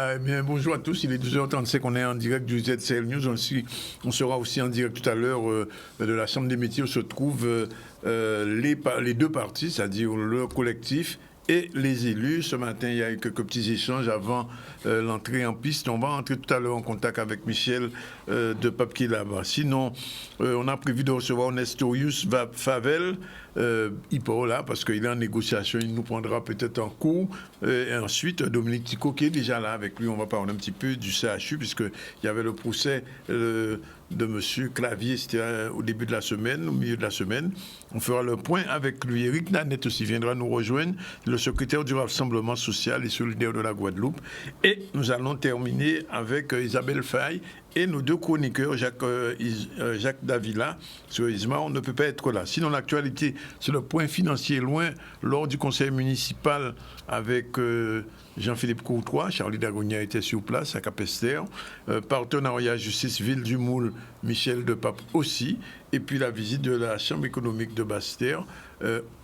Voilà, eh bien, bonjour à tous. Il est 12h35, on est en direct du ZCL News. On sera aussi en direct tout à l'heure de la Chambre des métiers où se trouvent les deux partis, c'est-à-dire le collectif et les élus. Ce matin, il y a eu quelques petits échanges avant l'entrée en piste. On va entrer tout à l'heure en contact avec Michel de Pape qui est là-bas. Sinon, on a prévu de recevoir Nestorius Favel. Il part là parce qu'il est en négociation, il nous prendra peut-être en cours. Et ensuite, Dominique Tico qui est déjà là avec lui. On va parler un petit peu du CHU puisqu'il y avait le procès de M. Clavier, c'était au début de la semaine, au milieu de la semaine. On fera le point avec lui. Éric Nanette aussi viendra nous rejoindre, le secrétaire du Rassemblement social et solidaire de la Guadeloupe. Et nous allons terminer avec Isabelle Faye et nos deux chroniqueurs, Jacques Davila. Sur Isma, on ne peut pas être là. Sinon, l'actualité, c'est le point financier loin lors du conseil municipal avec Jean-Philippe Courtois. Charlie Dagonia était sur place à Capester. Partenariat Justice Ville du Moule, Michel de Pape aussi. Et puis la visite de la Chambre économique de Basse-Terre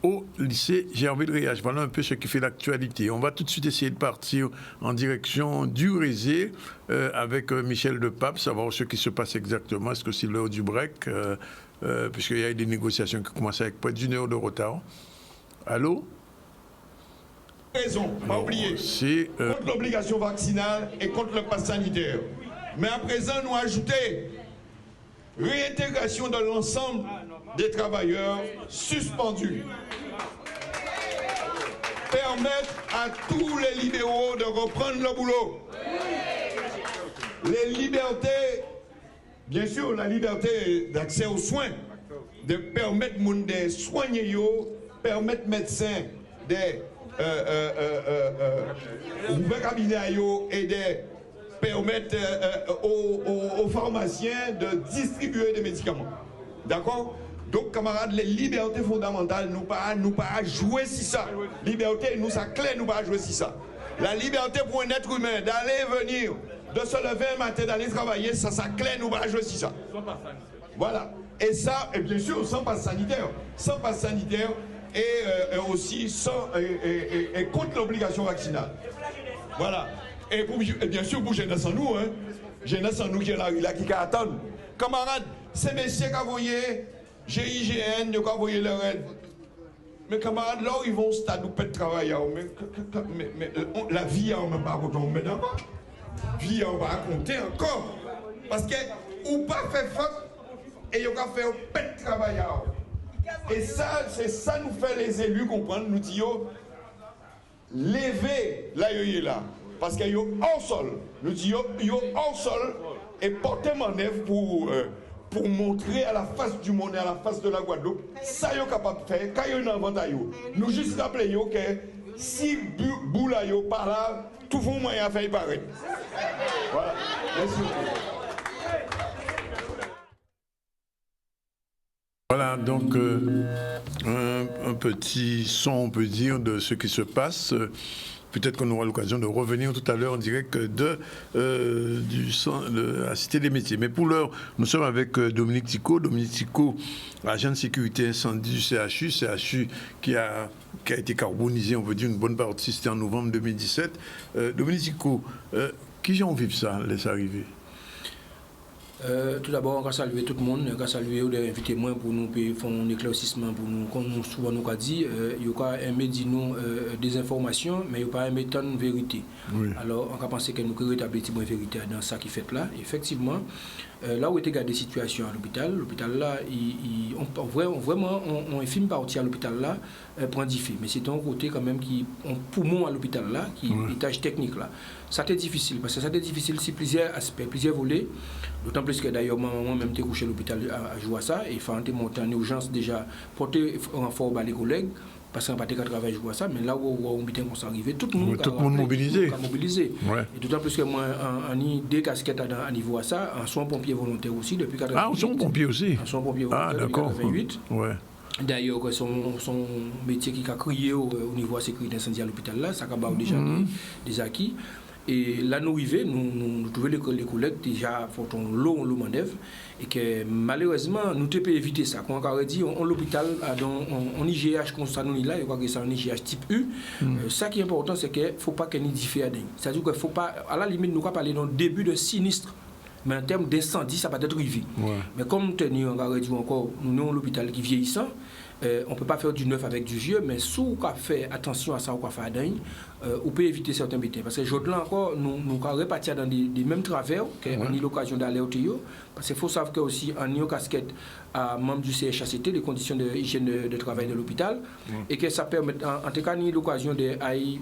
au lycée Gervais de Riage. Voilà un peu ce qui fait l'actualité. On va tout de suite essayer de partir en direction du Rézé avec Michel de Pape, savoir ce qui se passe exactement. Est-ce que c'est l'heure du break puisqu'il y a eu des négociations qui commencent avec près d'une heure de retard. Allô? Raison, pas oublier. Contre l'obligation vaccinale et contre le pass sanitaire. Mais à présent, nous ajouter réintégration de l'ensemble des travailleurs suspendus. Permettre à tous les libéraux de reprendre le boulot. Les libertés, bien sûr, la liberté d'accès aux soins, de permettre de soigner, permettre médecins des ouvrir cabinet et de permettre aux pharmaciens de distribuer des médicaments. D'accord? Donc, camarades, les libertés fondamentales, nous pas jouer si ça. Liberté, nous, ça clé, nous pas jouer si ça. La liberté pour un être humain d'aller et venir, de se lever un matin, d'aller travailler, ça clé, nous pas jouer si ça. Voilà. Et ça, et bien sûr, sans passe sanitaire. Sans passe sanitaire et aussi et contre l'obligation vaccinale. Voilà. Et bien sûr, pour Jeunesse en nous, hein. Jeunesse en nous qui est là qui attend. Camarades, ces messieurs qui ont envoyé GIGN, qui ont envoyé leur aide. Mais camarades, là où ils vont au stade où peut travailler, mais la vie, on ne va pas raconter d'abord. La vie, on va raconter encore. Parce que, ou pas fait faute, et ils ont fait un peu de travail. Et ça, c'est ça nous fait les élus comprendre, nous disons, lever là, là. Parce qu'il y a hors sol, nous disons, il y a hors sol et porter mon œuvre pour montrer à la face du monde et à la face de la Guadeloupe, ça y est capable de faire, quand il y a un inventaire, nous juste rappeler que si boula yo par là, tout le monde a fait pareil. Voilà. Merci. Voilà, donc un petit son, on peut dire, de ce qui se passe. Peut-être qu'on aura l'occasion de revenir tout à l'heure en direct de la Cité des Métiers. Mais pour l'heure, nous sommes avec Dominique Tico. Dominique Tico, agent de sécurité incendie du CHU qui a été carbonisé, on veut dire, une bonne partie, c'était en novembre 2017. Dominique Tico, qui ont vécu ça, laisse arriver? Tout d'abord, on va saluer tout le monde, on va saluer les invités moins pour nous faire un éclaircissement pour nous, comme nous souvent nous a dit, il y a aimé dire nous des informations, mais il n'y a pas aimé tant de vérité. Oui. Alors, on va penser que nous rétablir une vérité dans ça qui fait là. Effectivement, là où était des situations à l'hôpital là, on infime partie à l'hôpital là prend difficile, mais c'est un côté quand même qui on poumon à l'hôpital là, qui étage technique là. Ça a été difficile parce que ça a été difficile si plusieurs aspects, plusieurs volets. D'autant plus que d'ailleurs moi-même j'étais couché à l'hôpital à jouer à ça et il fallait monter en urgence déjà porter renfort par les collègues. Parce qu'on n'a pas de travail jouer à ça, mais là où on est arrivé, tout le monde mobilisé. Ouais. Et d'autant plus que moi, on a des casquettes à niveau à ça, en soins pompiers volontaires aussi depuis 1988. Ah, en soins pompiers aussi. En soins pompiers volontaires depuis 1988. Ouais. D'ailleurs, son métier qui a crié au niveau de la sécurité incendie à l'hôpital là, ça a déjà des acquis. Et là, nous arrivons, nous trouvons les collègues déjà font l'eau main d'œuvre et que malheureusement, nous ne pouvons pas éviter ça. Quand on a dit, on l'hôpital, en IGH, comme ça, nous là, il y a ça en IGH type U. Ça qui est important, c'est qu'il ne faut pas qu'il y ait différents. C'est-à-dire qu'il ne faut pas, à la limite, nous pas parler d'un début de sinistre. Mais en termes d'incendie, ça va être arrivé. Ouais. Mais comme nous avons encore, nous avons l'hôpital qui est vieillissant, on ne peut pas faire du neuf avec du vieux, mais si on fait attention à ça, on peut faire on peut éviter certains bêtises. Parce que aujourd'hui encore, nous avons réparti dans des mêmes travers, qu'on a eu l'occasion d'aller au TIO. Parce qu'il faut savoir que aussi, en ayant casquette à membre du CHACT, les conditions d'hygiène de travail de l'hôpital, et que ça permet, en tout cas, on a eu l'occasion d'aller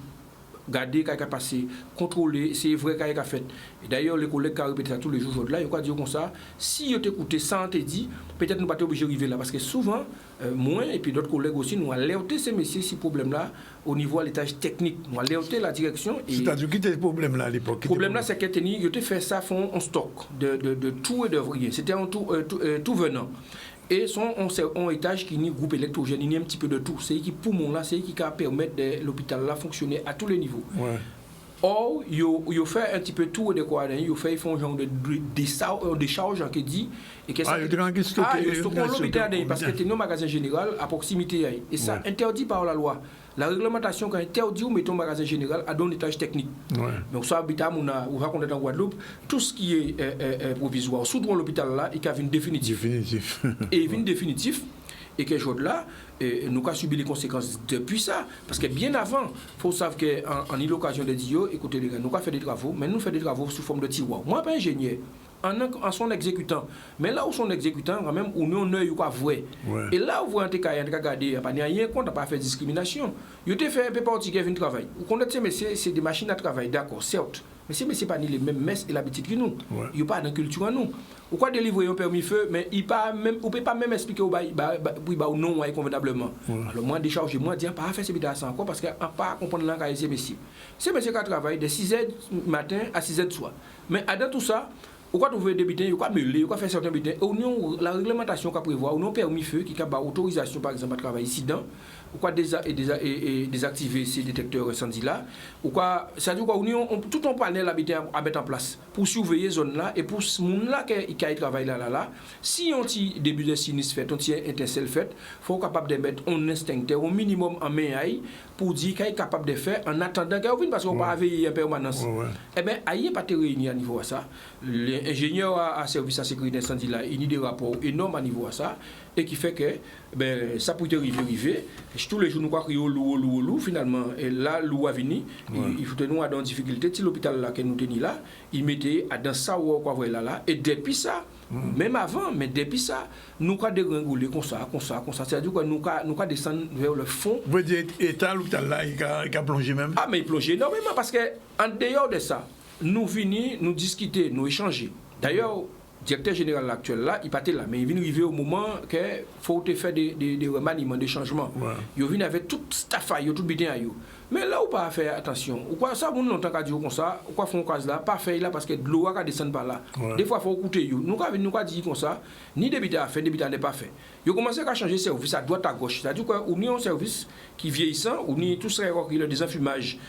garder qu'il a passé, contrôler, c'est vrai qu'il a fait. Et d'ailleurs, les collègues qui ont répété ça tous les jours, là, ils ont dit comme ça, si ils t'écoutaient sans te dire, peut-être nous ne sommes pas obligés d'arriver là. Parce que souvent, moi et puis d'autres collègues aussi, nous alerté ces messieurs, ces problèmes-là, au niveau de l'étage technique. Nous alerté la direction. C'est-à-dire, qui était le problème là à l'époque? Le problème là, c'est qu'ils ont fait ça en stock de tout et de rien. C'était en tout venant. Et son étage qui est un groupe électrogène, il y a un petit peu de tout. C'est qui poumon là, c'est qui permet l'hôpital là fonctionner à tous les niveaux. Ouais. Or, il fait un petit peu tout et de quoi, ils font genre de décharge qui dit et que ça l'hôpital parce que c'est un magasin général à proximité et ça interdit par la loi. La réglementation quand interdit mettons un magasin général à un étage technique. Ouais. Donc ça habitat ou va qu'on est en Guadeloupe, tout ce qui est provisoire sous l'hôpital là, il y a une définitif. Et une définitif. Et que chose là, nous avons subi les conséquences depuis ça. Parce que bien avant, il faut savoir qu'en eu l'occasion de dire, écoutez les gars, nous avons fait des travaux, mais nous faisons des travaux sous forme de tiroir. Moi, pas ingénieur, en son exécutant. Mais là où son exécutant, quand même, où nous, on est vrai. Et là où vous avez regardé, il n'y a rien contre, pas fait discrimination. Il a fait un peu partie qui a fait un travail. Vous connaissez, mais c'est des machines à travail, d'accord, certes. Mais ce n'est pas ni les mêmes messes et l'habitude que nous. Il n'y a pas de culture à nous. Pourquoi délivrer un permis feu, mais il ne peut pas même expliquer au non convenablement. Alors moi, décharger, moi, dire, pas faire ces bidasses encore parce qu'on ne peut pas comprendre l'engagement de ces messieurs. Ces messieurs qui travaillent de 6h du matin à 6h du soir. Mais dans tout ça, pourquoi vous voulez des bitins, pourquoi mêler, pourquoi faire certains bitins, la réglementation qu'on prévoit, ou non permis feu, qui a autorisation par exemple à travailler ici dedans, pourquoi désactiver ces détecteurs incendie-là, pourquoi, c'est-à-dire tout un panel à mettre en place pour surveiller ces zones-là et pour ce monde-là qui travaille là, si on a début de sinistre fait, on a un étincelle fait, il faut être capable de mettre un instincteur au minimum en main pour dire qu'il est capable de faire en attendant qu'il vienne parce qu'on ne peut pas veiller en permanence. Eh bien, il n'y a pas de réunion à niveau à ça. L'ingénieur à service à sécurité d'incendie là, il y a des rapports énormes à niveau à ça et qui fait que ça peut arriver. Tous les jours, nous croyons qu'il y a finalement, et là, l'eau a venu, il faut que nous ayons en difficulté. Si l'hôpital là, que nous tenons là, il mettait dans ça ou quoi là, et depuis ça, même avant, mais depuis ça, nous avons dégringolé comme ça. C'est-à-dire que nous avons descendu vers le fond. Vous voulez dire, l'État, l'hôpital là, il a plongé même? Ah, mais il plonge énormément parce qu'en dehors de ça, nous venons, nous discuter, nous échanger. D'ailleurs, le directeur général actuel là, il partait là, mais il vient arriver au moment qu'il faut faire des remaniements, des changements. Il vient avec tout staff, tout bien. Mais là, on pas faire attention. Ou quoi ça, on longtemps qu'à dire comme ça, ou quoi font case là, pas faire là parce que de l'eau a descend par là. Des fois, il faut écouter. Nous avons dit comme ça, ni débuter à faire, débuter n'est pas fait. Ils ont commencé à changer service à droite à gauche. C'est-à-dire qu'on a un service qui vieillissant, on a tout ce qui est des enfumages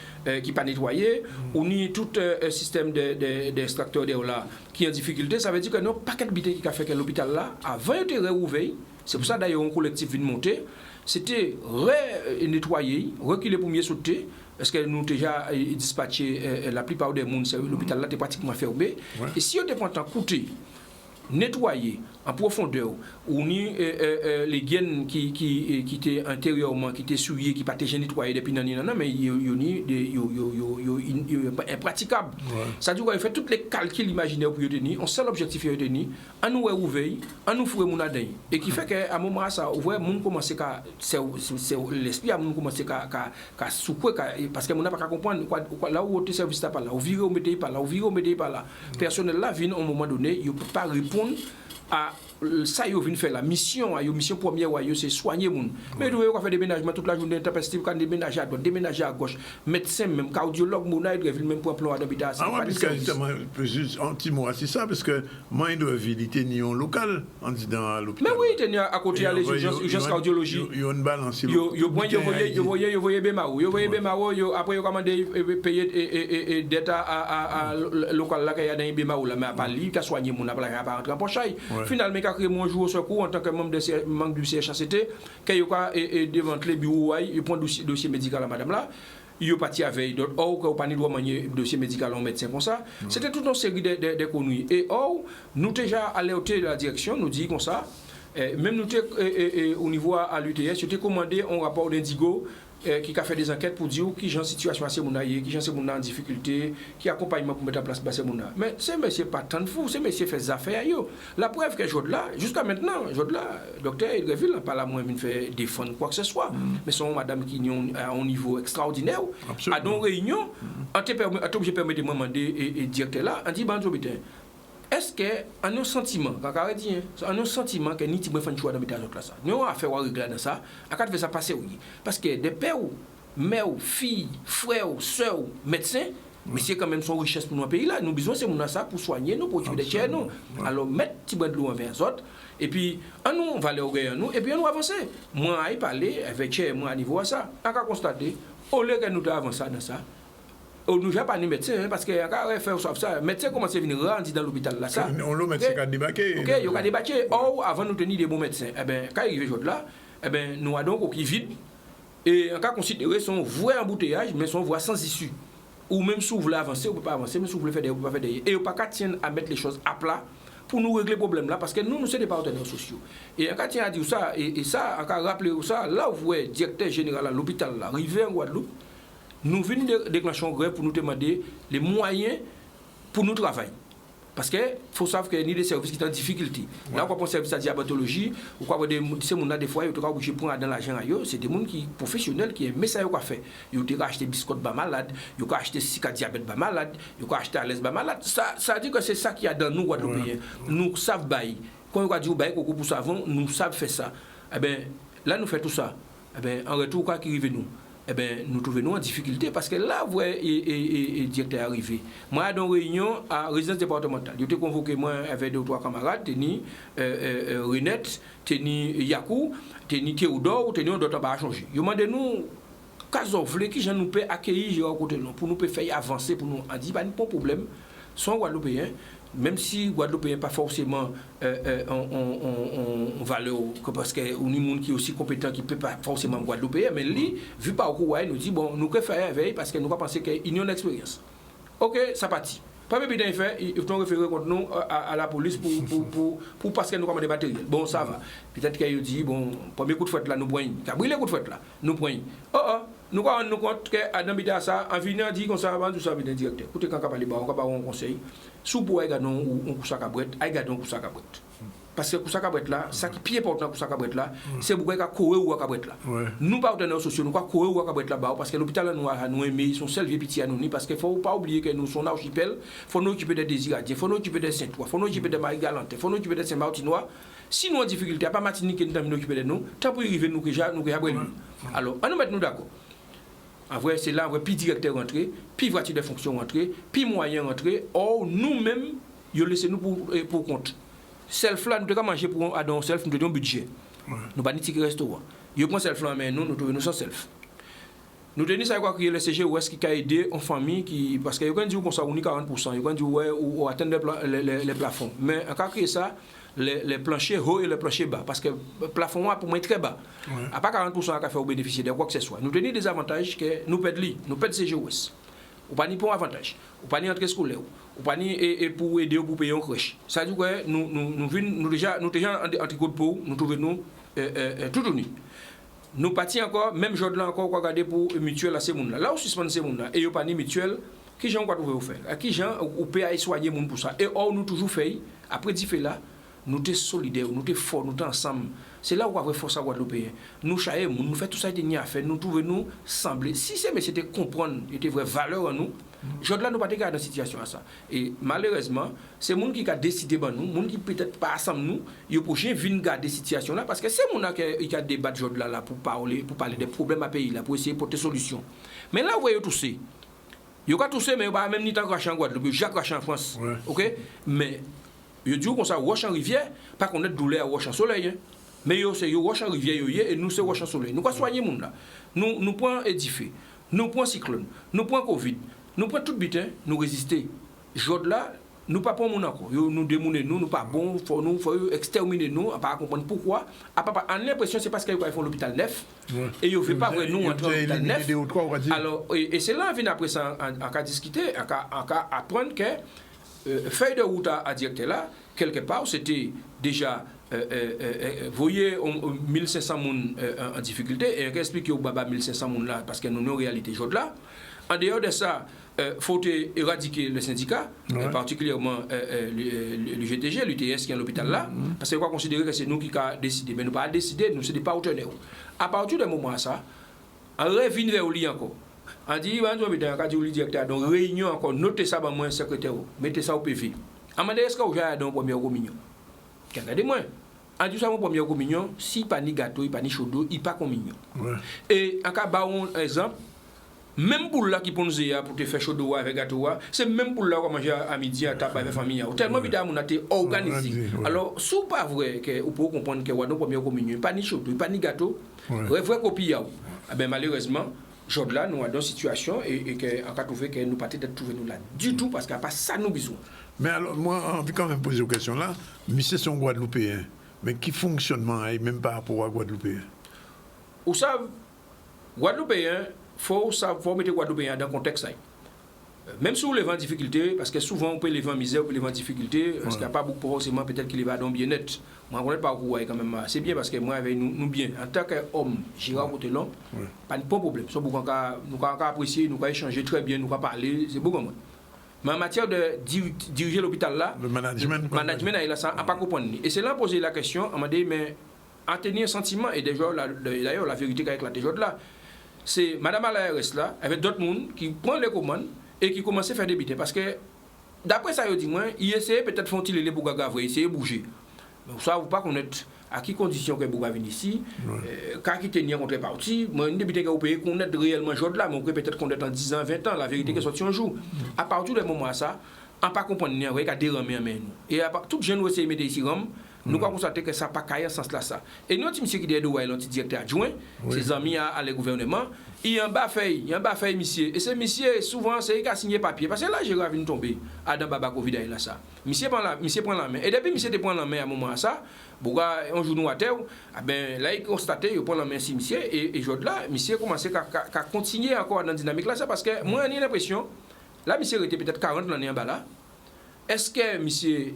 qui pas nettoyé, on a tout un système d'extracteurs d'air là qui est en difficulté. Ça veut dire que nous pas qu'un bité qui a fait que l'hôpital là, avant de réouvrir, c'est pour ça d'ailleurs un collectif vient de monter. C'était nettoyer, reculer pour mieux sauter, parce que nous déjà dispatché la plupart des gens, l'hôpital là était pratiquement fermé. Et si on prend temps coûter, nettoyer en profondeur, on y les gaines qui étaient intérieurement, qui étaient souillées, qui n'étaient pas nettoyées depuis nanana, mais il y a impraticable. Ça veut dire qu'on fait tous les calculs imaginaires pour y tenir, un seul objectif est tenir, à nous ouvrir, à nous faire mon adin. Et qui fait qu'à un moment ça, ouvert, mon commencer à l'esprit à mon commencer à souquer parce que mon n'a pas comprendre là où le service n'est pas là, où vire au métier pas là, où vire au métier pas là. Personnel là vient à un moment donné, il ne peut pas répondre à ça yo vient faire la mission première c'est soigner moun mais nous on faire déménagement toute la journée tempestive quand déménager à droite déménager à gauche médecin même cardiologue moun il devrait même pour plan d'hôpital parce que justement juste un petit mot c'est ça parce que moi il doit visiter nion local en dit dans l'hôpital mais oui tenir à côté à l'urgence cardiologie yo une balance yo voyez Bemao yo après yo commandé payer dette à local là qu'il y a dans Bemao là mais pas lui qui soigner moun pas rentrer en poche finalement créé mon jour au secours en tant que membre du CHACT quand il a démantelé bureau il prend dossier médical à madame là il parti avec d'autres ou que pas ni doit manier dossier médical en médecin comme ça c'était toute une série de connuries et nous déjà alerté la direction nous dit comme ça même nous au niveau à l'UTS c'était commandé un rapport d'Indigo qui a fait des enquêtes pour dire qui genre situation assez monaïe, qui genre c'est en difficulté, qui accompagnement pour mettre en place ces mona. Mais ces messieurs pas tant de fou, ces messieurs fait des affaires yo. La preuve que Jodla jusqu'à maintenant, Jodla docteur Edreville pas la moins vinn faire défendre quoi que ce soit, mais sont madame qui ont un niveau extraordinaire. À dans réunion, en te obligé permettre de demander et directeur là, on dit ban jobitin. Est-ce que en un sentiment quand on dit en un sentiment que ni ti faire choix dans métal là ça nous a fait régler dans ça à quatre faire ça passer oui parce que des pères mères filles frères sœurs médecins mais c'est quand même son richesse pour nos pays là nous besoin c'est mon ça pour soigner nous pour tuer des chers nous alors mettre petit brin de l'eau envers les autres et puis on va aller nous et puis on avancer moi à y parler avec cher moi à niveau ça on a constaté au lieu que nous avancer dans ça nous n'avons pas de médecin parce que faire ça médecin commence à venir rendre dans l'hôpital là ça on le médecin a débarqué OK il a débarqué avant nous tenir des bons médecins eh ben quand il arrive là eh ben nous avons donc qui vide et en cas considérer son vrai embouteillage mais son voie sans issue ou même si vous voulez avancer on peut pas avancer même si vous voulez faire des vous pas faire des et on pas tiendre à mettre les choses à plat pour nous régler le problème là parce que nous sommes des partenaires sociaux et en cas tient à dire ça et ça en cas rappeler ça là vous voyez directeur général à l'hôpital là arrivé en Guadeloupe nous venons de déclencher un grève pour nous demander les moyens pour nous travailler. Parce qu'il faut savoir qu'il y a des services qui sont en difficulté. Là, on prend un service à diabétologie, ou quoi, des gens des fois, ils ont obligé de prendre dans l'argent, c'est des gens qui professionnels qui aiment ça, ils ont fait. Ils ont acheté biscottes bas malade, ils ont acheté cica diabète bas malade, ils ont acheté à l'aise bas malade. Ça dit que c'est ça qu'il y a dans nous, Guadeloupéens. Nous savons bailler. Quand on dit bailler pour savon, nous savons faire ça. Eh bien, là, nous faisons tout ça. Eh bien, en retour, quoi qui arrive nous? Eh bien, nous trouvons en difficulté parce que là, vous voyez, le directeur est arrivé. Moi, dans une réunion à résidence départementale, j'ai convoqué moi avec 2 ou 3 camarades, Teni Renette, Teni Yakou, Teni Théodore, Teni d'autres pas changer. Ils m'ont demandé nous, qu'est-ce que nous pouvons accueillir pour nous faire avancer, pour nous dire, pas de problème, sont Guadeloupéens. Même si Guadeloupe n'est pas forcément en valeur, parce qu'il y a des gens qui sont aussi compétents qui ne peuvent pas forcément Guadeloupe, mais lui, vu par où il nous dit, bon, nous pouvons faire veille parce que nous ne pensons qu'il y a une expérience. Ok, ça partit. Premier bilan fait, ils ont référé contre nous à la police pour parce que nous avons des matériels. Bon, ça va. Peut-être qu'ils dit, bon, premier coup de fête là, nous prenons. Brûler coup de fête là, nous prenons. Nous avons nous compte que Adam Bida ça, en venant dit qu'on s'avance tout ça, bien directeur. Écoutez, quand on parle on va un conseil. Sous pour regarder un coup ça cabrette, regarder un coup ça cabrette. Parce que coup ça cabrette là, ça qui pied important coup ça cabrette là, c'est pour qu'on courir ou cabrette là. Nous partenaires sociaux, nous quoi courir ou cabrette là-bas parce que l'hôpital nous aimer, ils sont seuls vieux petits à nous parce qu'il faut pas oublier que nous sommes archipel, faut nous occuper des Désiradiens, faut nous occuper des Saint-Ouen, faut nous occuper des Marie-Galante, faut nous occuper des Saint-Martinois. Si nous en difficulté, pas Martinique qui nous occuper de nous, tant pour arriver nous que nous alors, on nous mettre nous d'accord. En vrai, c'est là, puis directeur rentré, puis voiture de fonction rentré, puis moyen rentré. Or, nous-mêmes, ils laissent nous pour compte. Self là, nous devons manger pour un self, nous devons un budget. Nous pas ni ticket restaurant. Ils prennent self là, mais nous trouvons sans self. Nous tenons ça quoi que le CGOS qui a aidé en famille qui parce que ils ont dit qu'on ça on 40%, ils ont dit ouais ou atteindre les plafonds. Mais en cas que ça les planchers hauts et les planchers bas parce que le plafond pour moi est très bas. À pas 40% à faire bénéficier de quoi que ce soit. Nous tenons des avantages que nous perdons, nous perdons CGOS. Ou pas ni pour avantage, ou pas ni entrée scolaire, ou pas ni et pour aider pour payer en crèche. Ça dit que nous déjà entre code pour nous trouvons nous tout unis. Nous partis encore même jour là encore regarder pour mutuelle à ces monde là. Là on suspend ces monde là et yo pas ni mutuelle qui gens quoi trouver faire. À qui gens ou payer soigner monde pour ça. Et or nous toujours fait après dit fait là nous sommes solidaires, nous sommes forts, nous sommes ensemble. C'est là où on va force à Guadeloupéen. Nous chaillons, nous faisons tout ça à faire, nous trouvons nous sembler. Si c'est mais c'était comprendre, il était vraie valeur en nous, Je là nous pas dans situation à ça. Et malheureusement, c'est monde qui a décidé ben nous, monde qui peut-être pas ensemble nous, il prochain vinn garder situation là parce que c'est monde qui a débattre je là pour parler des problèmes à pays là pour essayer de porter solution. Mais là vous voyez tout ça. Yo ka toussé mais pas même ni tant cracher en Guadeloupe, Jacques cracher en France. Ouais. OK? Mais yo dit comme ça wash en rivière, pas connaître douleur wash en soleil. Hein? Mais yo c'est yo wash en rivière yo et nous c'est wash en soleil. Nous quoi soigner monde là. Nous point édifié, nous point cyclone, nous point Covid, nous point tout bitin, nous résister. Jod là nous pas pour mon encore. Nous démouner nous pas bon, faut exterminer nous, on pas comprendre pourquoi. En l'impression c'est parce qu'ils font l'hôpital neuf et ils veulent pas vrai nous entrer dans l'hôpital neuf. Alors et c'est là vient après ça en cas discuter, en cas apprendre que feuille de route à directeur là quelque part c'était déjà voyez 1500 moun en difficulté et expliquer au baba 1500 moun là parce que nous en réalité jod là. En dehors de ça faut éradiquer le syndicat, particulièrement le GTG, l'UTS qui est à l'hôpital là, parce que quoi considérer que c'est nous qui avons décidé, mais nous pas décidé, nous c'est des partenaires. À partir de moment ça, on revient vers lui encore. On dit, on dit au directeur, donc réunion encore, notez ça dans mon secrétaire, mettez ça au PV. On m'a dit, est-ce que vous avez dans première communion? Regardez-moi. En dit ça mon première communion, si pas ni gâteau, pas ni chaudou, il pas communion. Et en cas baron exemple. Même pour là qui pour nous pour te faire chaud avec gâteau, c'est même pour là qu'on manger à midi à table avec famille. Tellement vite on a été organisé. Alors, sous pas vrai que vous pouvez comprendre que nos première communion, pas ni chaud, pas ni gâteau, vrai copie. Ben malheureusement, jour là nous dans situation et que en cas trouvé que nous pas peut-être trouver nous là du tout parce qu'il n'y a pas ça nous besoin. Mais alors moi envie quand même poser une question là, monsieur son Guadeloupéen, mais qui fonctionnement même par rapport à Guadeloupéen? Vous savez Guadeloupéen faut mettre Guadeloupéen dans le contexte. Même si on lève en difficulté, parce que souvent on peut lever en misère, on peut lever en difficulté, parce qu'il n'y a pas beaucoup forcément, peut-être qu'il va dans bien-être. Moi, je ne connais pas où quand même. C'est bien parce que moi, nous bien, en tant qu'homme, j'ai rencontré l'homme, pas de problème. Nous avons apprécié, nous avons échangé très bien, nous avons parlé, c'est beaucoup. Mais en matière de diriger l'hôpital là, le management là, ça n'a pas compris. Et c'est là poser la question, on m'a dit, mais en tenir un sentiment, et d'ailleurs la vérité qu'avec la TJ là, c'est Madame à l'ARS là, avec d'autres monde qui prennent les commandes et qui commencent à faire des bêtises. Parce que, d'après ça, il dit, ils essaient peut-être font-ils les Bougaga, ils essaient de bouger. Mais ça, vous ne pouvez pas connaître à quelles conditions que Bougaga vient ici, quand il tenir contre les partis. Moi, une débité que vous pouvez connaître réellement jour là, mais vous pouvez peut-être connaître en 10 ans, 20 ans, la vérité qui est sortie un jour. À partir du moment ça, on ne peut pas comprendre, il y a des déramer en main. Et tout jeune qui essaie de mettre ici, nous avons constaté que ça n'a pas caillé en ce sens-là. Et notre monsieur qui est de l'autre directeur adjoint, ses amis à le gouvernement, il y a un bas fait, monsieur. Et ce monsieur, souvent, c'est qu'il a signé papier. Parce que là, j'ai vu tomber à dans Baba Covid là ça. Monsieur prend la main. Et depuis monsieur te prend la main à un moment ça, un jour nous à terre, ben là il constate, il prend la main si monsieur et jour là, monsieur commence à continuer encore dans la dynamique là ça parce que moi j'ai l'impression là monsieur était peut-être 40 l'année en bas là. Est-ce que monsieur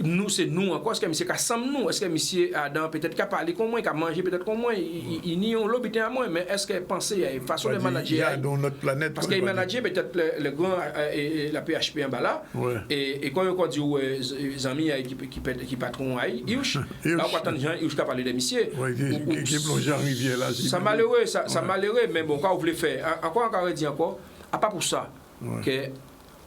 nous c'est nous encore, est-ce que monsieur Kassam nous, est-ce que monsieur Adam peut-être qu'a parlé comme moi, qu'a mangé peut-être comme moi, il n'y a l'hôpital à moi, mais est-ce que penser à une façon de manager dans notre planète parce qu'il manager peut-être le grand et la PHP en bas là et quand on dit les amis qui patron aïe là on attend gens il parler de monsieur qui plonge en rivière là ça malheureux mais bon quand vous voulez faire encore dit encore à pas pour ça que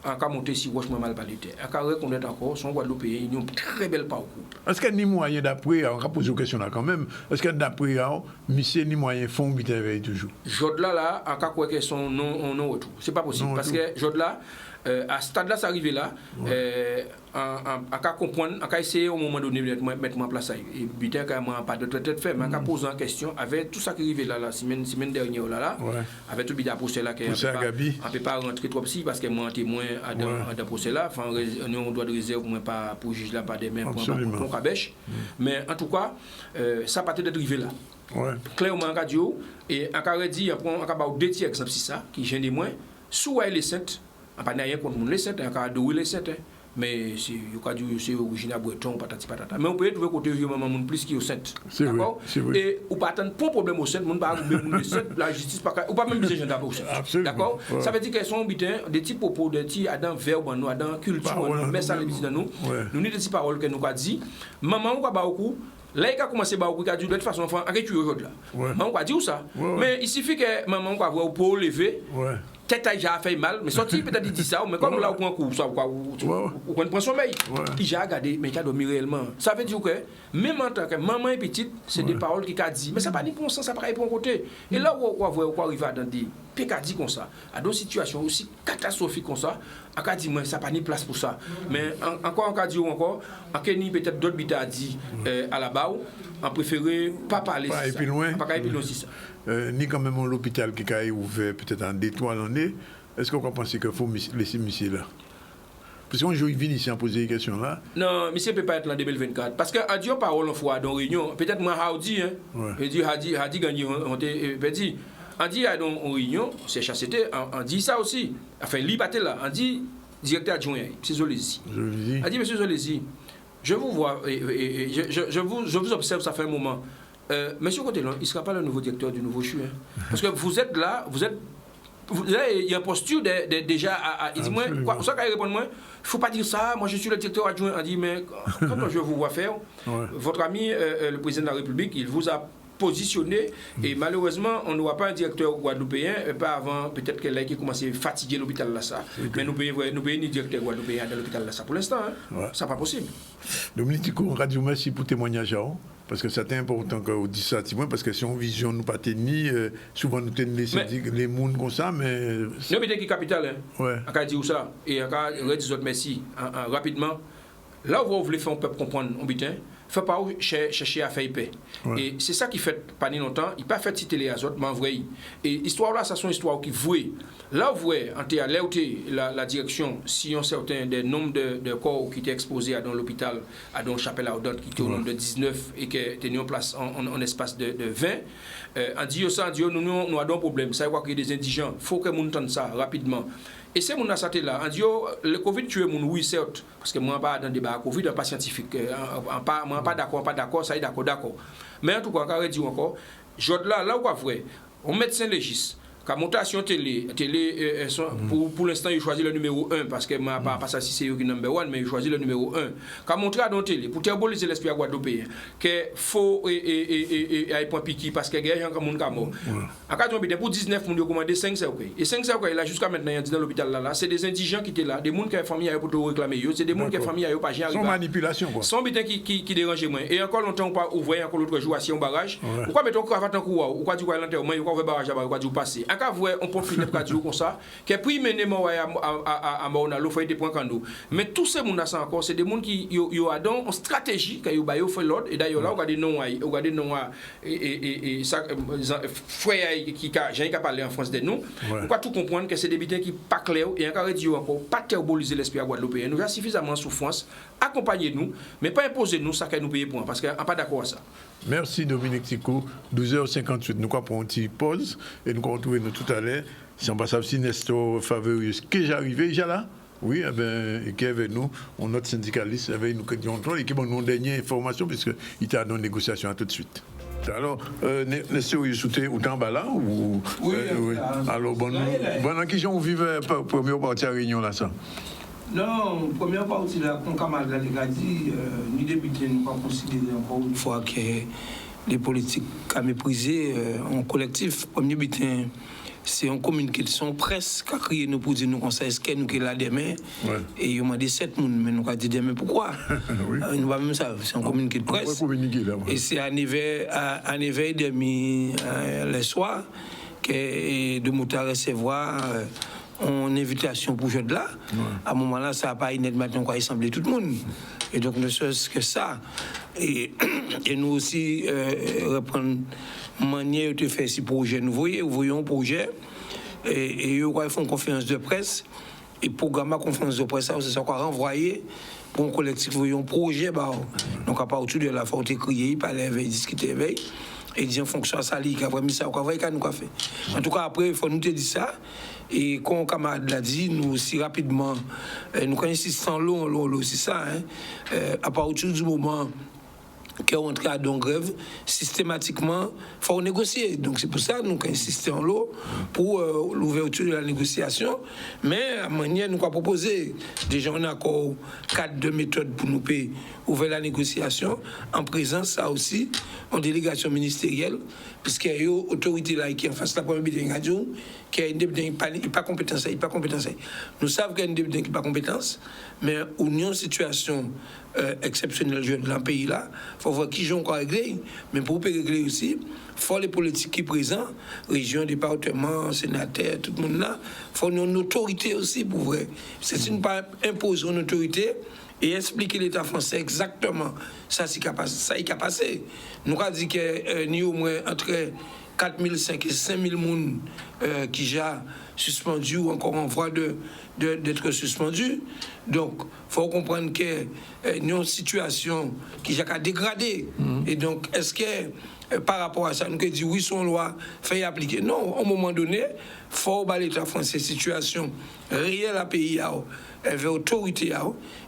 en cas monter si gauche mal parler en cas reconnaître encore son Guadeloupéen ils ont un très bel parcours. Est-ce qu'il y a ni moyen d'après on va poser une question là quand même est-ce que d'après monsieur ni moyen font vite toujours Jod là en cas quoi que son non retour c'est pas possible parce que Jod là à ce stade là ça arrivé là en cas comprendre en cas essayer au moment donné de mettre en place ça et butin quand même pas de tête fait mais en cas poser en question avec tout ça qui arrivé là semaine dernière là avec tout bida procès là on peut pas rentrer trop si parce que moi témoin dans procès là enfin on doit de réserve moi pas pour juge là pas demain pour cabèche mais en tout cas ça pas être arrivé là clairement en radio et en cas dit on cas deux tiers exemple si ça qui gêne moins sous les saintes on pas rien contre les saintes en cas de les saintes mais c'est originaire breton patati patata mais on peut trouver côté vieux maman plus qui au sainte d'accord et ou pas attendre pour problème au sainte mon pas les sainte la justice pas ou pas même besoin gendarme au sainte d'accord ça veut dire qu'elles sont bitin des petits propos des petits adam verbe nous adam culture mais ça les dans nous nous des petites paroles que nous a dit maman on va beaucoup là il a commencé ba beaucoup a dit de toute façon enfant arrête aujourd'hui là maman on va dire ça mais il suffit que maman on va voir pour lever tête a déjà fait mal, mais sorti peut-être il dit ça, mais comme là au coin coup, ça ou prend sommeil, il j'ai regardé, mais il a dormi réellement. Ça veut dire que même en tant que maman et petite, c'est des paroles qu'il a dit, mais ça pas ni pour sens, ça pas pour côté. Et là où on arrive dans des pécadis comme ça, à d'autres situations aussi catastrophiques comme ça, on a dit moi ça pas ni place pour ça. Mais encore on a dit encore, en Kenya peut-être d'autres bita a dit à la base, on préférait pas parler pas plus loin. Pas aller plus loin aussi ça. Ni quand même l'hôpital qui a ouvert peut-être en 2-3 l'année, est-ce qu'on pense qu'il faut laisser monsieur là? Parce qu'on joue vient ici à poser des questions là. Non, monsieur ne peut pas être là en 2024. Parce qu'en disant parole en fois dans réunion, peut-être moi Haudi, Hadi gagné, on dit, on dit en réunion, c'est chassé, on dit ça aussi. Enfin, lui battait là, on dit directeur adjoint, M. Zolézy. On dit, M. Zolézy, je vous vois, je vous observe, ça fait un moment. Monsieur Cotelon, il ne sera pas le nouveau directeur du nouveau CHU. Parce que vous êtes là, il y a une posture déjà il dit moi, ça qu'il répond moi, il ne faut pas dire ça, moi je suis le directeur adjoint. On dit, mais quand je vous vois faire, votre ami, le président de la République, il vous a positionné et malheureusement on ne voit pas un directeur guadeloupéen pas avant peut-être qu'elle a commencé à fatiguer l'hôpital là ça mais nous payons ni directeur guadeloupéen dans l'hôpital là ça pour l'instant ça pas possible. Dominique Tico, on radio merci pour témoignage parce que c'est important qu'on dise ça parce que si on vision nous pas tenir souvent nous tenir les mondes comme ça mais nous peut-être qui capital on a dit ça et on a dit autres merci rapidement là où vous voulez faire un peuple comprendre on bitin faut pas chercher à faire paix. Et c'est ça qui fait pas ni longtemps, il pas fait citer les autres, mais en vrai. Et histoire là, ça sont histoire qui vouée. Là vous voyez, en théâtre, la direction, si on certain des nombres de corps qui étaient exposés dans l'hôpital, à dans chapelle à Odot, qui était au nombre de 19 et qui étaient en place en espace de 20, on dit ça, nous avons un problème. Ça veut dire qu'il y a des indigents. Il faut que nous entendons ça rapidement. Et c'est mon assaté là. On dit le Covid tue mon oui certes parce que moi pas dans débat Covid pas scientifique. Moi pas d'accord, ça est d'accord. Mais en tout cas encore dit encore, jode là où vrai. On médecin légiste Quand montation télé pour l'instant, il choisit le numéro 1 parce que moi pas ça si c'est eux qui numéro 1 mais il choisit le numéro 1. Quand monter à dans télé pour diaboliser l'esprit à Guadeloupe que faux et point piqué parce que gagne comme monde mort. En cas de pour 19 on recommandé 5 c'est OK. Et 5 c'est OK là jusqu'à maintenant il dit dans l'hôpital là c'est des indigents qui étaient là, des monde qui a famille pour te réclamer, c'est des monde qui a famille pas rien sans manipulation quoi. Sans bitin qui dérange moins. Et encore longtemps pas ouvrir encore l'autre jour à un barrage. Pourquoi mettre cravate en courant ou quoi du quoi l'enterrement, ou quoi barrage à quoi du passer. En cas vrai on peut finir par dire comme ça que puis mener moi à Mona l'eau fait des points quand nous. Mais tous ces monde là encore c'est des monde qui yo a donc une stratégie que yo ba yo fait l'ordre et d'ailleurs là regardez non et ça frère qui j'ai qu'à parler en France de nous. Pourquoi tout comprendre que c'est des bitins qui pas clair et encore dit encore pas diaboliser l'esprit à Guadeloupe. Nous a suffisamment souffrance, accompagnez-nous mais pas imposer nous ça que nous payer pour parce que on pas d'accord à ça. Merci Dominique Tico. 12h58, nous avons une petite pause et nous allons retrouver tout à l'heure. Si on passe à Nestor Favorius, qui est arrivé déjà là? Oui, eh bien, qui est avec nous, notre syndicaliste, avec nous qui et qui nous une dernière information puisqu'il était dans une négociation. À tout de suite. Alors, Nestor, vous êtes en bas là ou... Oui. Alors, bon, qui j'en vive première partie à Réunion là ça? Non, première partie là, comme camarade a dit, nous députés nous pas considérer encore une fois que les politiques à mépriser en collectif. Premier butin, c'est en communication presse qui a crié nous pour dire nous conseil est-ce que nous qui là demain et ils m'ont dit 7 personnes mais nous a dit demain pourquoi nous pas même ça c'est en communiqué de presse et c'est à 9h demi le soir que de monter recevoir une invitation pour jeudi là. À un moment là, ça n'a pas été maintenant quoi assembler tout le monde. Et donc, ne serait-ce que ça. Et nous aussi, reprendre manière de faire ce projet. Nous voyons un projet et ils font une conférence de presse. Et programme la conférence de presse, c'est ça qu'on a renvoyé pour un collectif. Voyons un projet. Donc, à partir de la faute crier, il parlait, discuter avec. Et dire en fonction de ça, il a mis ça, il a fait. En tout cas, après, il faut nous dire ça. Et comme le camarade l'a dit, nous aussi rapidement, nous insistons long, c'est ça. À partir du moment qui ont entré à don grève, systématiquement, il faut négocier. Donc c'est pour ça que nous insistons l'eau pour l'ouverture de la négociation. Mais à manière, nous avons proposé, déjà on a encore 4 méthodes pour nous payer, ouvrir la négociation, en présence, ça aussi, en délégation ministérielle, puisqu'il y a une autorité là qui est en face de la première de radio, qui a une député qui n'est pas compétence, Nous savons qu'il y a une député qui n'est pas compétence, mais où nous avons une situation exceptionnelle dans le pays là, il faut voir qui j'en encore régler, mais pour régler aussi, il faut les politiques qui sont présents, région, département, sénateur, tout le monde là, il faut une autorité aussi pour vrai. C'est une pas imposer une autorité et expliquer l'État français exactement ça qui a passé. Nous avons dit que nous au moins entre 4500 et 5000 personnes qui sont suspendues ou encore en voie d'être suspendues. Donc, il faut comprendre que nous avons une situation qui a dégradé. Et donc, est-ce que par rapport à ça, nous disons oui, son loi fait appliquer? Non, à un moment donné, il faut que l'État français, situation réelle à pays, avec autorité,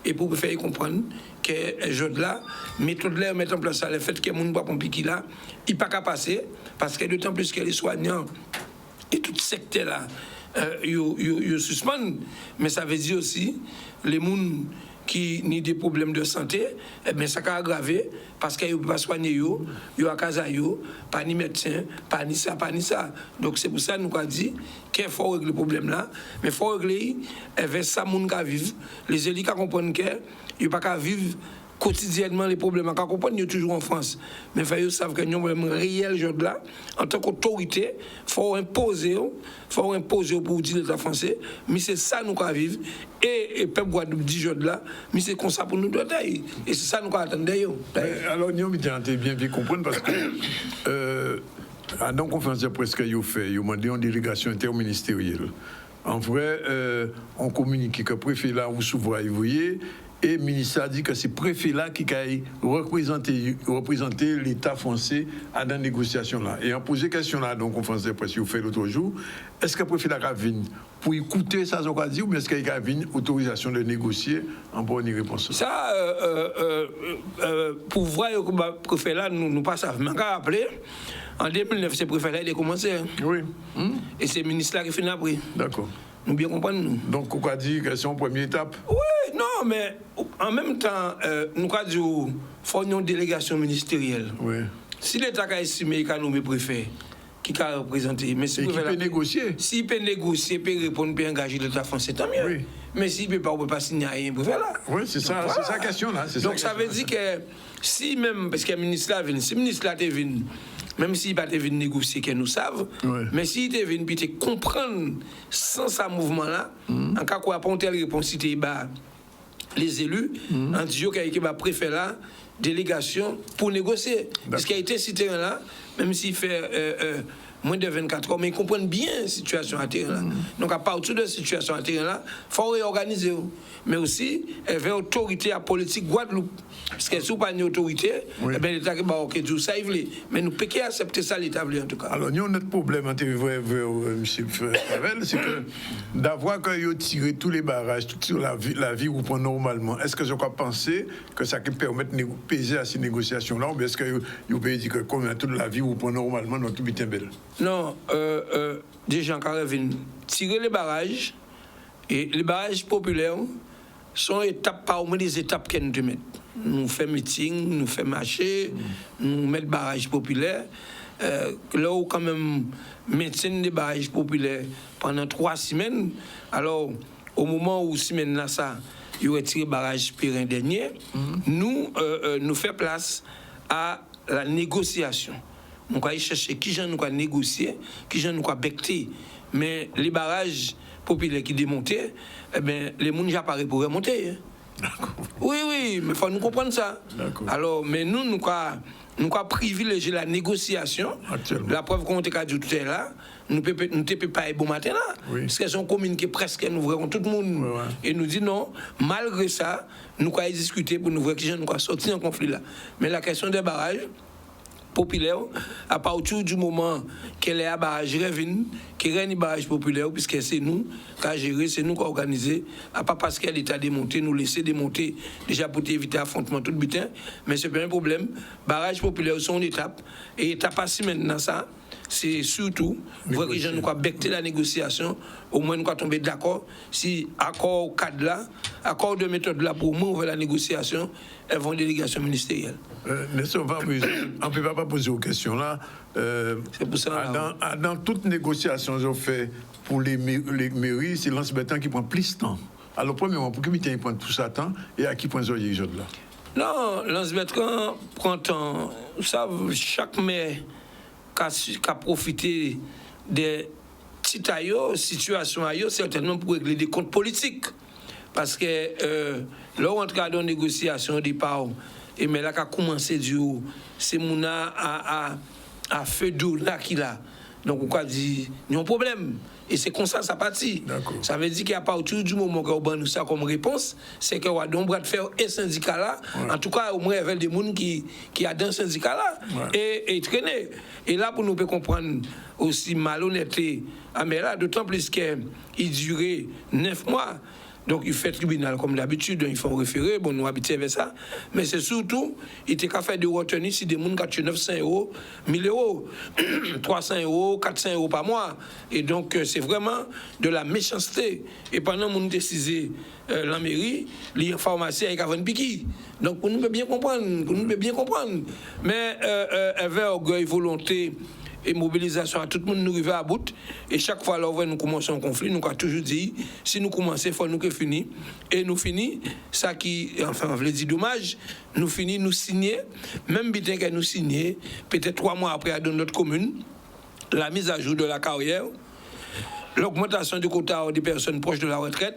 et pour faire comprendre que les gens là, méthode là, mettre en place le fait que les gens ne peuvent pas là, il ne peut pas passer, parce que d'autant plus que les soignants et tout secteur là, ils suspendent, mais ça veut dire aussi les gens qui ont des problèmes de santé, eh bien, ça a aggravé parce qu'ils ne peuvent pas soigner, ils ont à casa, pas ni médecin, pas ni ça. Donc c'est pour ça que nous avons dit qu'il faut régler le problème là, mais il faut régler avec ça, les gens qui vivent. Les élus qui comprennent qu'ils ne peuvent pas vivre quotidiennement les problèmes. Quand on comprend, nous sommes toujours en France. Mais il faut savoir que nous avons un problème réel là. En tant qu'autorité, il faut imposer pour dire l'État français. Mais c'est ça nous avons vivre. Et le peuple Guadeloupe dit là, mais c'est comme ça pour nous doit. Et c'est ça nous avons attendre. Alors, nous avons bien comprendre parce que à la conférence de presse qu'ils ont fait, ils ont demandé une délégation interministérielle. En vrai, on communique que le préfet là, vous souverain, vous voyez. Et le ministre a dit que c'est le préfet là qui a représenté l'État français à la négociation là. Et en posé question là, donc conférence de presse, vous fait l'autre jour, est-ce que le préfet là a venu pour écouter ça, qu'on a dit, ou est-ce qu'il a venu autorisation de négocier en bonne réponse? Ça, pour voir que le préfet là, nous pas savons. Mais on a rappelé, en 2009, ce préfet là, il a commencé. Hein? Oui. Et c'est le ministre là qui finit après. D'accord. Nous bien comprenons, nous. Donc, on a dit que c'est une première étape? Oui, non, mais en même temps, nous avons dit qu'il faut une délégation ministérielle. Oui. Si l'État a estimé qu'il a nommé préfet, qui a représenté, mais si il peut négocier. S'il peut négocier, il peut répondre, il peut engager l'État français, tant mieux. Oui. Mais s'il ne peut pas signer rien, préfet là. Oui, c'est ça, voilà. C'est sa question là. Donc ça veut dire que si même, parce que le ministre là vient, si le ministre là est venu, même s'il n'est pas venu négocier, que nous savons, mais s'il est venu comprendre sans ce mouvement-là, en cas où il n'y a pas de réponse, les élus, en disant qu'il y a un préfet là, délégation pour négocier. Parce qu'il a été cité là, même s'il fait moins de 24 heures, mais ils comprennent bien la situation à terrain là. Donc à partir de la situation à terrain là, il faut réorganiser. Mais aussi, il y a autorité à politique Guadeloupe. Parce que si vous n'avez pas d'autorité, l'État qui va dire ça, il veut. Mais nous ne pouvons pas accepter ça, l'État veut en tout cas. Alors, nous avons notre problème, M. Favel, c'est que d'avoir tiré tous les barrages, toute la vie où prend normalement, est-ce que je crois penser que ça peut permettre de peser à ces négociations-là, ou est-ce que vous pouvez dire que comme toute la vie où prend normalement, dans tout bien belle? Non, des gens qui viennent tirer les barrages, et les barrages populaires sont étapes, pas au moins des étapes qu'elles nous mettent. Nous faisons meeting, nous faisons marché, nous mettons barrages populaires. Là où quand même maintient des barrages populaires pendant 3 semaines, alors au moment où semaine là ça, il retire le barrage Périn dernier, nous faisons place à la négociation. Nous allons chercher qui j'en nous a négocié, qui j'en nous a becté, mais les barrages populaires qui démontaient, eh bien, les gens n'ont pas pour remonter. Oui, mais il faut nous comprendre ça. Alors, mais nous avons privilégié la négociation. La preuve qu'on a dit tout à l'heure, nous ne pouvons pas bon matin là. Parce qu'elles sont communes qui presque nous verront tout le monde. Et nous dit non, malgré ça, nous avons discuté pour nous voir qui nous a sorti en conflit là. Mais la question des barrages, populaire, à partir du moment qu'elle est à barrage Revin, qu'il y a un barrage populaire, puisque c'est nous qui avons géré, c'est nous qui avons organisé, à pas parce qu'elle est à démonter, nous laisser démonter, déjà pour éviter affrontement tout le butin, mais c'est pas un problème. Barrage populaire, c'est une étape, et étape passée maintenant ça, c'est surtout, voir que les gens nous becter la négociation, au moins nous tomber d'accord, si accord cadre là, accord de méthode là pour moi, ouvrir la négociation, elles vont en délégation ministérielle. On ne peut pas poser aux questions là. C'est pour ça. Dans toute négociation que fait pour les mairies, c'est Lance Bertrand qui prend plus de temps. Alors, premièrement, pour qui il prend tout ça temps et à qui prend ce gens là? Non, Lance Bertrand prend temps. Ça, chaque maire qui a profité des petites situations ailleurs, certainement pour régler des comptes politiques. Parce que là, on entre dans une négociation au départ, et mais là, qui a commencé du haut, c'est Mouna à feu d'eau là qu'il a. Donc, on a dit, il y a un problème. Et c'est comme ça, ça partit. Ça veut dire qu'à partir du moment qu'on a nous ça comme réponse, c'est qu'on a donc bras de fer et syndicat là. Ouais. En tout cas, au moins, il y avait des gens qui a dans ce syndicat là et traîner. Et là, pour nous comprendre aussi malhonnêteté, mais là, d'autant plus qu'il durait 9 mois. Donc, il fait tribunal comme d'habitude, il faut référer, bon, nous habitués avec ça. Mais c'est surtout, il était qu'à faire des retenues si des gens qui ont tué 900 €, 1000 €, 300 €, 400 € par mois. Et donc, c'est vraiment de la méchanceté. Et pendant que nous décisé la mairie, les pharmaciens avec avant piqui. Donc, pour nous bien comprendre, Mais avec orgueil, volonté, et mobilisation à tout le monde nous arrive à bout et chaque fois là nous commençons un conflit nous avons toujours dit si nous commençons il faut nous que finir et nous finir ça qui enfin on veut dire dommage nous finir nous signer même bien que nous signer peut-être 3 mois après dans notre commune la mise à jour de la carrière, l'augmentation des quotas des personnes proches de la retraite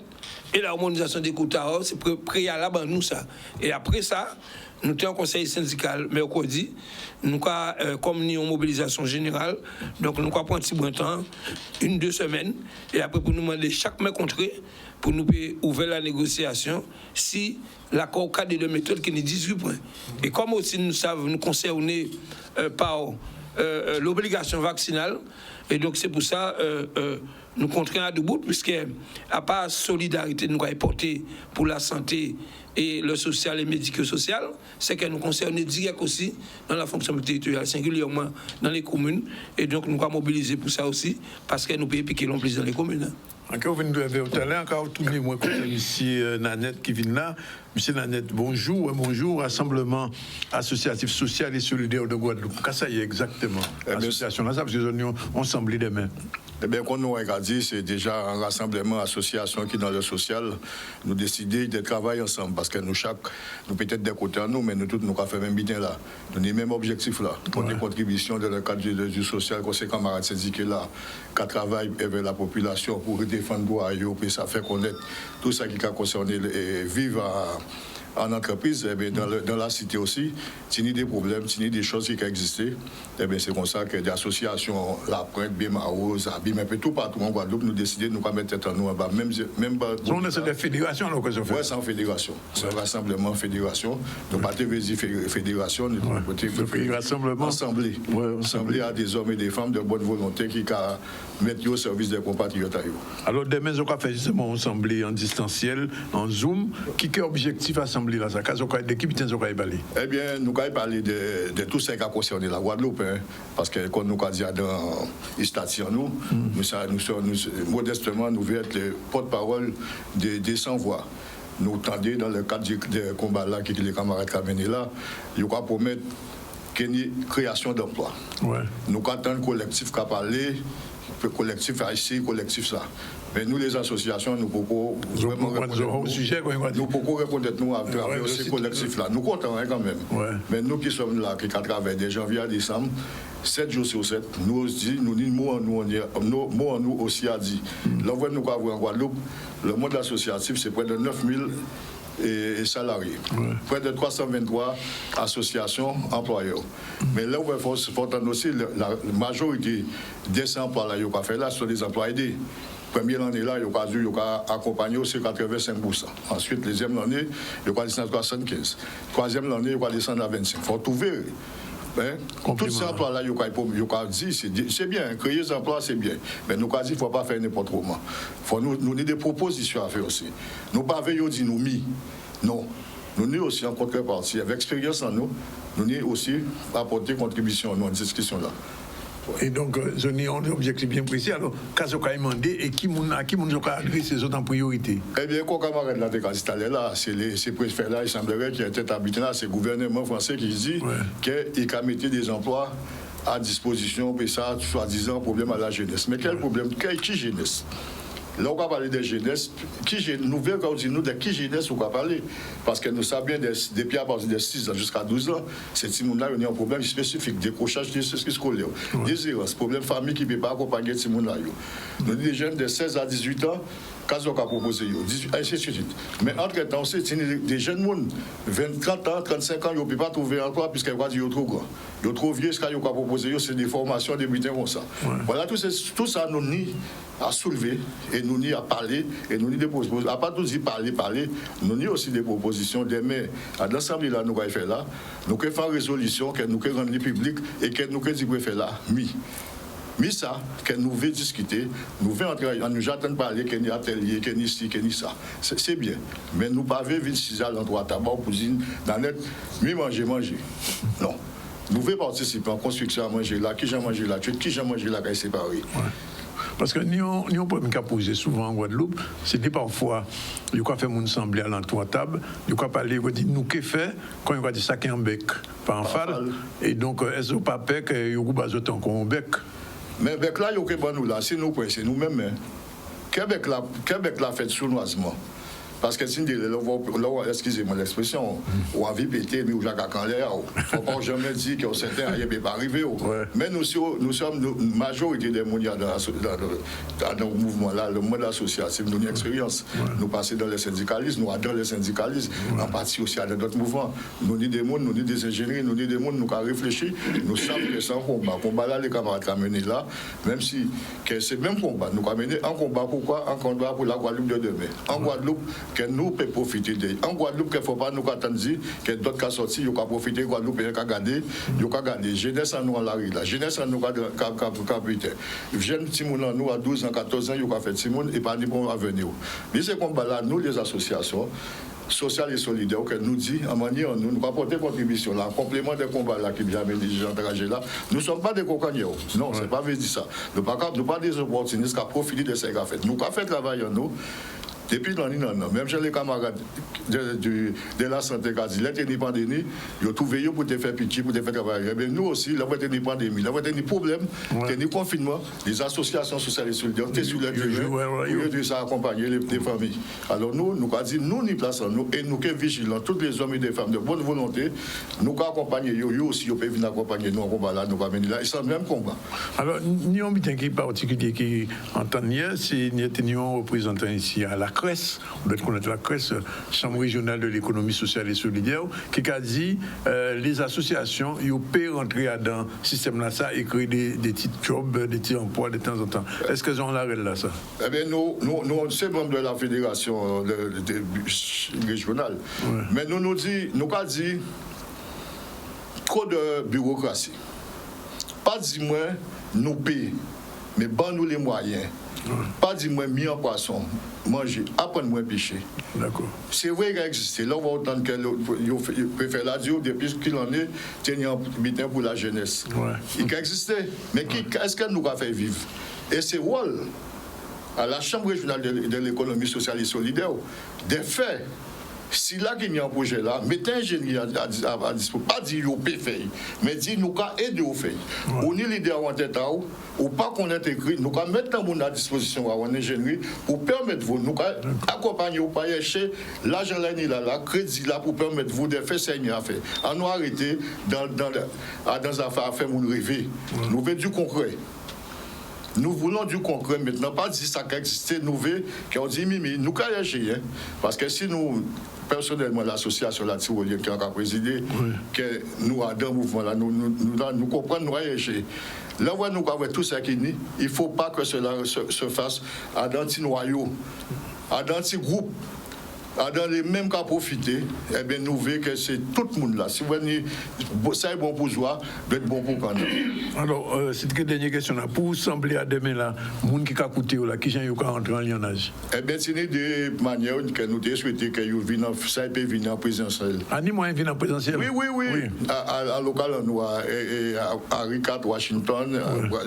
et l'harmonisation des quotas, c'est préalable à nous ça. Et après ça, nous sommes en conseil syndical mercredi, nous avons comme nous en mobilisation générale, donc nous avons pris un petit bon temps, 1-2 semaines, et après pour nous demander chaque main contrée pour nous ouvrir la négociation si l'accord cadre de méthode qui est 18 points. Et comme aussi nous savons nous concerner par l'obligation vaccinale, et donc c'est pour ça nous contraignons à debout, puisque à part solidarité nous avons porté pour la santé et le social et médico-social, c'est que nous concernons direct aussi dans la fonction territoriale, singulièrement dans les communes, et donc nous avons mobilisé pour ça aussi, parce que nous pouvons piquer l'emploi dans les communes. Encore vous venez de tout à l'heure, encore tous les mois comme ici Nanette qui vient là. Monsieur Nanette, bonjour, Rassemblement associatif social et solidaire de Guadeloupe. Qu'est-ce que c'est exactement l'association là, parce que nous on semble demain. Eh bien, comme nous avons dit, c'est déjà un rassemblement association qui dans le social, nous décidons de travailler ensemble parce que nous peut-être des côtés à nous, mais nous tous nous avons fait même bien là. Nous avons le même objectif là, pour des contributions dans le cadre du social, que ces camarades syndiqués là, qui travaillent avec la population pour défendre droit, et ça fait connaître tout ça qui a concerné vivre en entreprise, eh bien, dans la cité aussi, s'il y a des problèmes, s'il y a des choses qui existent, eh bien, c'est comme ça que des associations, la Pointe, Bimarose, Abim, un peu tout partout en Guadeloupe, nous décidons de nous mettre tête en nous en bas. Même c'est des fédérations, alors que je fais. Oui, c'est en fédération. C'est un rassemblement fédération. Nous pas fédération, nous rassemblement. Assemblée à des hommes et des femmes de bonne volonté qui mettent au service des compatriotes. Alors, demain, on va faire justement une assemblée en distanciel, en Zoom. Qui est l'objectif à l'Assemblée là, ça de qui peut nous parler? Eh bien, nous allons parler de tout ce qui a concerné la Guadeloupe, hein, parce que comme nous avons dit dans l'Istation, nous modestement, nous voulons être les porte-parole des sans-voix. Nous tendons dans le cadre du combat là, que les camarades ont mené là, nous allons promettre une création d'emplois. Ouais. Nous attendons le collectif qui a parlé, le collectif ici, collectif ça. Mais nous, les associations, nous pouvons vraiment répondre à travers ces collectifs-là. Nous comptons quand même. Ouais. Mais nous qui sommes là, qui travaillent de janvier à décembre, 7 jours sur 7, nous disons, nous aussi a dit. L'envoi nous avons en Guadeloupe, le monde associatif, c'est près de 9000 salariés. Ouais. Près de 323 associations employeurs. Mais là où il faut entendre aussi, la majorité des emplois là, là, sont des emplois aidés. Première année là, il y a accompagné aussi 85%. Ensuite, deuxième année, il y a descendu à 75%. Troisième année, il y a descendu à 25%. Il faut trouver Tous ces emplois-là, c'est bien, créer des emplois, c'est bien. Mais nous, il ne faut pas faire n'importe comment. Nous avons des propositions à faire aussi. Nous ne pouvons pas dire nous mis. Non. Nous sommes aussi en contrepartie. Avec l'expérience en nous, nous avons aussi apporté contribution à nos discussions-là. Et donc, je n'ai un objectif bien précis. Alors, qu'est-ce qu'on a demandé et à qui on a adressé ces autres en priorité? Eh bien, quand camarade là, là, ces préfets-là, il semblerait qu'il y ait un habitant là, c'est le gouvernement français qui dit qu'il a mis des emplois à disposition, et ça, soi-disant, problème à la jeunesse. Mais quel problème? Qui jeunesse? Là, on va parler de jeunesse. Nous verrons quand on dit nous de qui jeunesse on va parler. Parce que nous savons bien, depuis à partir de 6 ans jusqu'à 12 ans, ces gens-là, il y a un problème spécifique, décrochage de ce scolaire, désirance, problème famille qui ne peut pas accompagner ces gens-là. Nous avons des jeunes de 16 à 18 ans, qu'est-ce qu'on a proposé, ainsi de suite. Mais entre-temps, c'est des jeunes gens, 20, 30 ans, 35 ans, ils ne peuvent pas trouver un emploi puisqu'ils sont trop grands. Ils sont trop vieux, ce qu'ils ont proposé, c'est des formations débutées comme ça. Voilà, tout ça nous nie à soulever et nous nie à parler et nous nie des propositions. À part tout dire parler, nous nie aussi des propositions. Demain, à l'Assemblée là, nous allons faire là, nous allons faire une résolution que nous allons rendre publique et que nous allons dire faire là, mais ça, que nous voulons discuter, nous voulons entrer, nous attendons parler, qu'il y a atelier, qu'il y a ici, qu'il y a ça. C'est bien. Mais nous ne pouvons pas vivre ici à l'endroit tabac pour dire, dans notre, manger. Non. Nous voulons participer en construction à manger là, qui j'ai mangé là, qui j'ai mangé là, qui est séparé. Parce que nous avons un problème qu'on pose souvent en Guadeloupe, c'est que parfois, il y a fait mon semblé à l'entour de table, il y a parlé, il dit nous qu'est fait quand il y a dit ça qui est un bec, pas un fal, et donc est-ce que pas bec, il y a besoin encore un bec. Mais bec là, il y a nous là, c'est nous c'est nous-mêmes. Québec l'a fait sournoisement. Parce que si excusez-moi l'expression, on a vu péter, mais on a qu'à l'air. Il ne faut pas jamais dire que certains ne peuvent pas arriver. Mais nous sommes la majorité des mondiaux dans le mouvement-là, le monde associatif, nous avons une expérience. Nous passons dans les syndicalistes, nous adorons les syndicalistes, en partie aussi dans d'autres mouvements. Nous avons des mondes, nous avons des ingénieurs, nous avons des mondes, nous avons réfléchi. Nous savons que c'est un combat. Le combat là, les camarades ont mené là, même si c'est le même combat. Nous avons mené un combat pourquoi? Un combat pour la Guadeloupe de demain. En Guadeloupe, que nous pouvons profiter d'eux. En Guadeloupe, il ne faut pas nous attendre que d'autres qui sont sortis, ils ont profité de Guadeloupe, ils ont gardé. Jeunesse en nous en la rue, jeunesse en nous capitaine. Jeune Timoun en nous à 12 ans, 14 ans, ils ont fait Timoun et pas ni pour avenir. Mais ce combat-là, nous, les associations sociales et solidaires, que nous dit, en manière, nous apporter contribution là, en complément des combats là qui viennent des gens engagés là. Nous ne sommes pas des cocagneux. Non, c'est pas dire ça. Nous ne pas des opportunistes qui profitent de ces affaires. Nous avons fait travail en nous. Depuis l'année, même chez les camarades de la santé, quand il y a une pandémie, ils ont trouvé pour te faire pitié, pour te faire travailler. Mais nous aussi, il y a une pandémie, il y a des problèmes, il y a des confinements, les associations sociales et solidaires, sur le terrain, pour ça accompagner les familles. Alors nous avons dit, nous nous plaçons, nous, et nous sommes vigilants, tous les hommes et les femmes de bonne volonté, nous avons accompagné, eux aussi, ils peuvent venir accompagner nous en combat là, nous avons venir là, et c'est le même combat. Alors, nous avons un qui particulier qui entend hier, c'est nous représentant ici à la CRES, on doit connaître la CRES, Chambre régionale de l'économie sociale et solidaire, qui a dit les associations, ils peuvent rentrer dans le système là, ça, et créer des petits jobs, des petits emplois de temps en temps. Est-ce qu'ils ont l'arrêt là, ça? Eh bien, nous sommes membres de la fédération régionale, mais nous avons dit trop de bureaucratie. Pas dit moi, nous payons, mais bon nous les moyens. Pas dire moi mis en poisson, manger, apprendre moi pêcher. D'accord. C'est vrai qu'il existe. Là, on va entendre qu'il peut faire la dure depuis qu'il en est, tenir un bitin pour la jeunesse. Il existe. Mais est-ce qu'elle nous a fait vivre? Et c'est rôle à la Chambre régionale de l'économie sociale et solidaire des faits. Si là qui y a un projet là, mettez un ingénieur à disposition, pas dire qu'on peut faire, mais dire nous qu'à aider au faire. On est leader en tête ou pas qu'on est écrit, nous qu'à mettre un monde à disposition à un ingénieur pour permettre vous, nous qu'à accompagner ou pas chercher l'argent là, crédit là pour permettre vous de faire ce qu'il y a à faire. À nous arrêter dans affaires à faire nous rêver. Nous voulons du concret. Nous voulons du concret maintenant, pas dire ça qui existe, nous voulons qu'on dit mimi, nous qu'à agir, parce que si nous, personnellement, l'association la Tyrolienne qui a présidé, que nous adhérons au mouvement là, nous comprenons, nous agir. Là où nous avons tout ça qui dit, il ne faut pas que cela se fasse à d'un petit noyau, à d'un petit groupe. dans les mêmes cas profiter, eh bien, nous voyons que c'est tout le monde là. Si vous voulez, ça est bon pour soi, doit être bon pour Canada. Alors, c'est une dernière question là. Pour sembler à demain là, les gens qui ont coûté là, qui ont rentré en lionnage? Eh bien, c'est des manières que nous souhaitons que ça peut venir en présentiel. Ni moyen de venir en présentiel? Oui. À local, nous, à Ricat, Washington,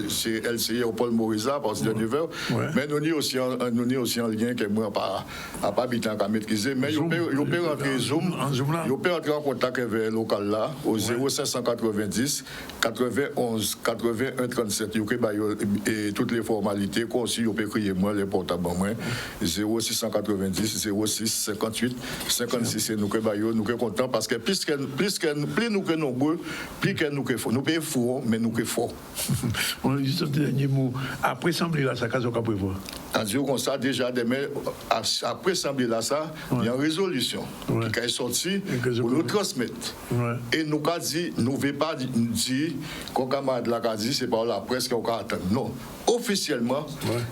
c'est LCI au Paul Morisa, à partir de 9h. Mais nous sommes aussi en lien que moi, pas habitant à maîtriser. Mais ils peuvent rentrer Zoom. Ils peuvent rentrer en contact avec le local là, au 0590 91 81 37. Ils peuvent toutes les formalités. Comme aussi, ils peuvent crier moi, les portables moi. 0690 06 58 56. Et nous sommes contents parce que plus nous sommes nombreux, plus que nous sommes forts. Nous sommes forts, mais nous sommes forts. Juste un dernier mot. Après l'Assemblée, là, ça qu'à prévoir? En disant comme ça, déjà, demain, après l'Assemblée, là, ça, il y a une résolution qui est sortie pour nous transmettre. Et nous avons dit, nous ne voulons pas dire, comme camarade l'a dit, c'est par la presse qu'on va attendre. Non. Officiellement,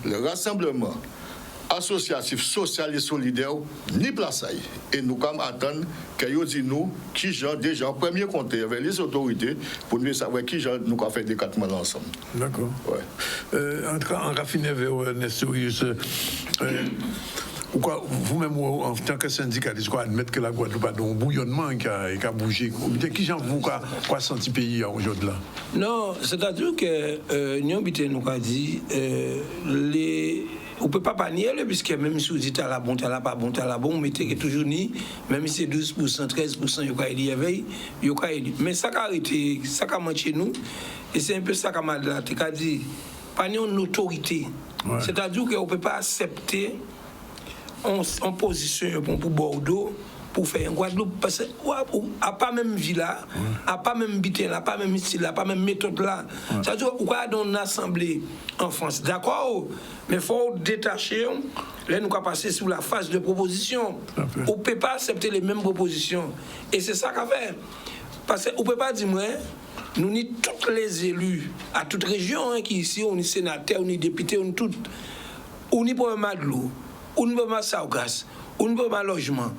le rassemblement associatif, social et solidaire, ni place. Et nous allons attendre qu'ils disent nous, qui genre déjà en premier compte avec les autorités pour nous savoir qui genre nous avons fait des 4 mois ensemble. D'accord. En raffiné vers Nestorius, vous-même, en tant que syndicaliste, vous admettez que la Guadeloupe a un bouillonnement qui a bougé. Qui genre vous quoi senti pays aujourd'hui là? Non, c'est-à-dire que nous avons dit on ne peut pas nier, puisque même si vous dites à la bonne, à la pas bonne, à la bonne, on mettait toujours ni, même si c'est 12%, 13%, il y a élu. Mais ça a arrêté, ça a manqué nous, et c'est un peu ça qu'a dit, pas une autorité. C'est-à-dire qu'on ne peut pas accepter en position pour Bordeaux, pour faire un Guadeloupe, parce qu'à pas même vie là, à pas même bité là, pas même style là, pas même méthode là. C'est-à-dire qu'on a dans une assemblée en France, d'accord, mais il faut détacher, là nous avons passé sur la phase de proposition. On ne peut pas accepter les mêmes propositions. Et c'est ça qu'a fait. Parce qu'on ne peut pas dire, moi, nous ni tous les élus, à toute région qui ici, on est sénateur, on est député, on est tout, on est problème de l'eau, on est problème de saugas, on est problème de logement.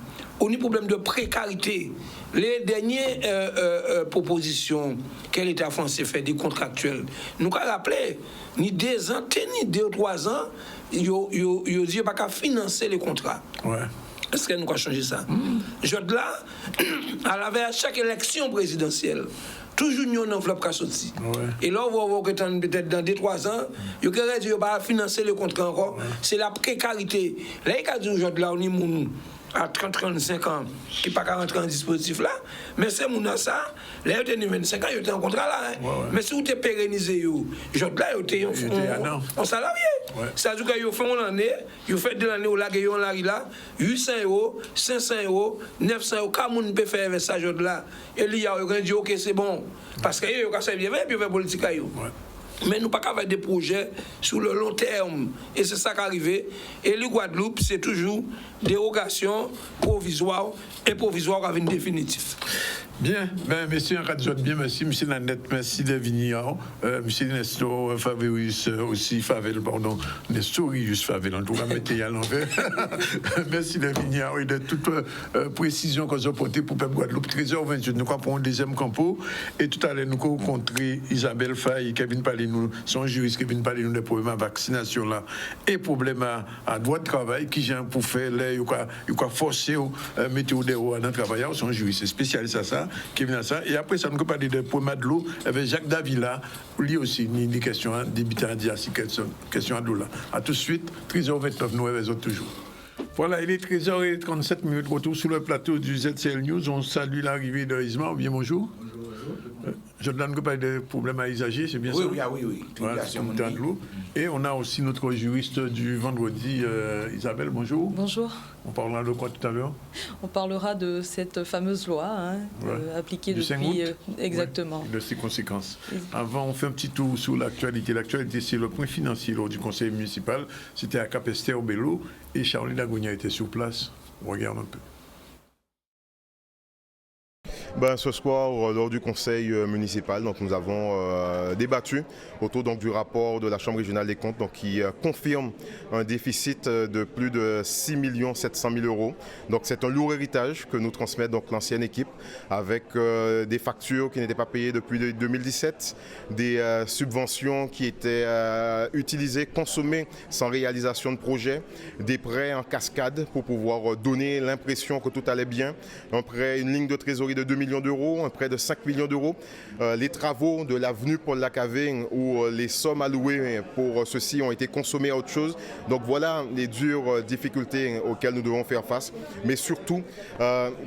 On a un problème de précarité. Les dernières propositions que l'État français fait des contractuels, nous avons rappelé, ni 2 ans, ni 2 ou 3 ans, ils ont dit pas qu'à financer les contrats. Est-ce que nous avons changé ça? Je là, à chaque élection présidentielle, toujours une enveloppe qui a sorti. Et là, on va voir que peut-être dans 2-3 ans, il y a dit pas financer les contrats encore. C'est la précarité. Là, il y a dit aujourd'hui, là, on est à 30-35 ans, qui n'est pas qu'à rentrer en dispositif là, mais c'est mon ça, là, il y a 25 ans, il y a un contrat là. Mais si vous êtes pérennisé, là, il y a un salarié. C'est-à-dire qu'il y a fait une année, il fait 2 années, il y a un là, 800 €, 500 €, 900 €, comment on peut faire avec ça, là? Et il y a dit, ok, c'est bon, parce qu'il y a un service, et puis il y a une politique. Mais nous ne pouvons pas avoir des projets sur le long terme. Et c'est ça qui est arrivé. Et le Guadeloupe, c'est toujours dérogation provisoire et provisoire avec une définitive. Bien, monsieur bien, merci, monsieur Nanette, merci de venir. Monsieur Nestor Faverius aussi, Nestorius Favel, en tout cas, mettez à l'envers. Merci de venir et de toute précision qu'on a portée pour Peuple Guadeloupe. 13h28, nous avons un deuxième campo. Et tout à l'heure, nous avons rencontré Isabelle Faye, qui vient parler nous, son juriste, qui vient parler nous des problèmes à vaccination là, et problèmes à droit de travail, qui vient pour faire, il y a forcé mettre au déro dans le travail, son juriste spécialiste à ça. Qui vient à ça. Et après ça, nous parler de problème de l'eau avec Jacques Davila, lui aussi, une question débutant à dire, question de l'eau là. À tout de suite, 13h29, nous réveillons toujours. Voilà, il est 13h37, retour sur le plateau du ZCL News. On salue l'arrivée de Isma. Bien, bonjour. Je donne que pas de problème à usager, c'est bien ça? Oui. Voilà, de l'eau. Et on a aussi notre juriste du vendredi, Isabelle, bonjour. Bonjour. On parlera de quoi tout à l'heure? On parlera de cette fameuse loi appliquée du depuis... exactement. De ses conséquences. Avant, on fait un petit tour sur l'actualité. L'actualité, c'est le point financier lors du conseil municipal. C'était à Cap-Esther au Bello et Charlie Lagogna était sur place. On regarde un peu. Ce soir, lors du conseil municipal, donc, nous avons débattu autour donc, du rapport de la Chambre régionale des comptes donc, qui confirme un déficit de plus de 6 700 000 euros. Donc c'est un lourd héritage que nous transmet donc, l'ancienne équipe avec des factures qui n'étaient pas payées depuis 2017, des subventions qui étaient utilisées, consommées sans réalisation de projet, des prêts en cascade pour pouvoir donner l'impression que tout allait bien, un prêt, une ligne de trésorerie de 2 millions d'euros, un prêt de 5 millions d'euros, les travaux de l'avenue Paul Lacavé où les sommes allouées pour ceci ont été consommées à autre chose. Donc voilà les dures difficultés auxquelles nous devons faire face, mais surtout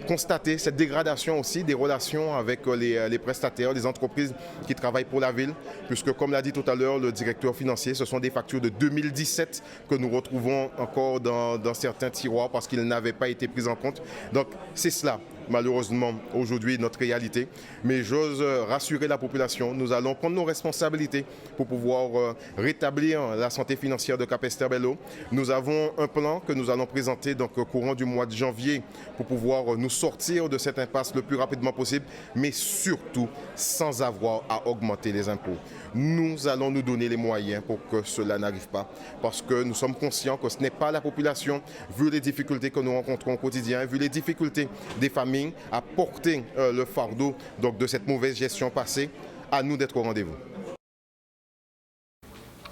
constater cette dégradation aussi des relations avec les prestataires, les entreprises qui travaillent pour la ville, puisque comme l'a dit tout à l'heure le directeur financier, ce sont des factures de 2017 que nous retrouvons encore dans certains tiroirs parce qu'ils n'avaient pas été pris en compte. Donc c'est cela. Malheureusement, aujourd'hui, notre réalité. Mais j'ose rassurer la population, nous allons prendre nos responsabilités pour pouvoir rétablir la santé financière de Capesterre-Belle-Eau. Nous avons un plan que nous allons présenter donc, au courant du mois de janvier pour pouvoir nous sortir de cette impasse le plus rapidement possible, mais surtout sans avoir à augmenter les impôts. Nous allons nous donner les moyens pour que cela n'arrive pas, parce que nous sommes conscients que ce n'est pas la population, vu les difficultés que nous rencontrons au quotidien, vu les difficultés des familles, à porter le fardeau donc, de cette mauvaise gestion passée, à nous d'être au rendez-vous.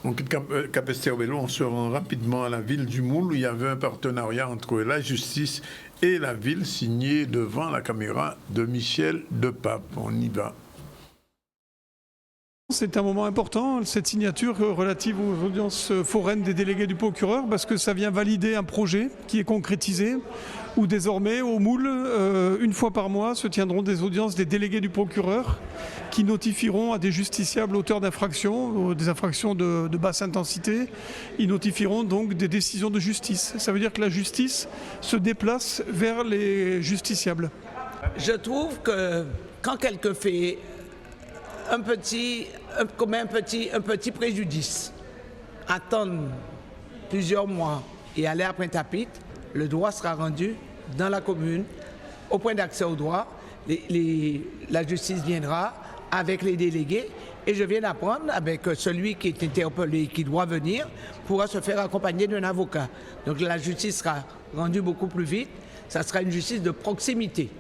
On quitte Capesterre-Belle-Eau, on se rend rapidement à la ville du Moule où il y avait un partenariat entre la justice et la ville signé devant la caméra de Michel Depape. On y va. C'est un moment important, cette signature relative aux audiences foraines des délégués du procureur, parce que ça vient valider un projet qui est concrétisé, où désormais, au Moule, une fois par mois, se tiendront des audiences des délégués du procureur qui notifieront à des justiciables auteurs d'infractions, des infractions de basse intensité, ils notifieront donc des décisions de justice. Ça veut dire que la justice se déplace vers les justiciables. Je trouve que quand quelqu'un fait un petit préjudice, attendre plusieurs mois et aller après un tapis, le droit sera rendu dans la commune, au point d'accès au droit. La justice viendra avec les délégués et je viens d'apprendre avec celui qui est interpellé et qui doit venir pourra se faire accompagner d'un avocat. Donc la justice sera rendue beaucoup plus vite, ça sera une justice de proximité.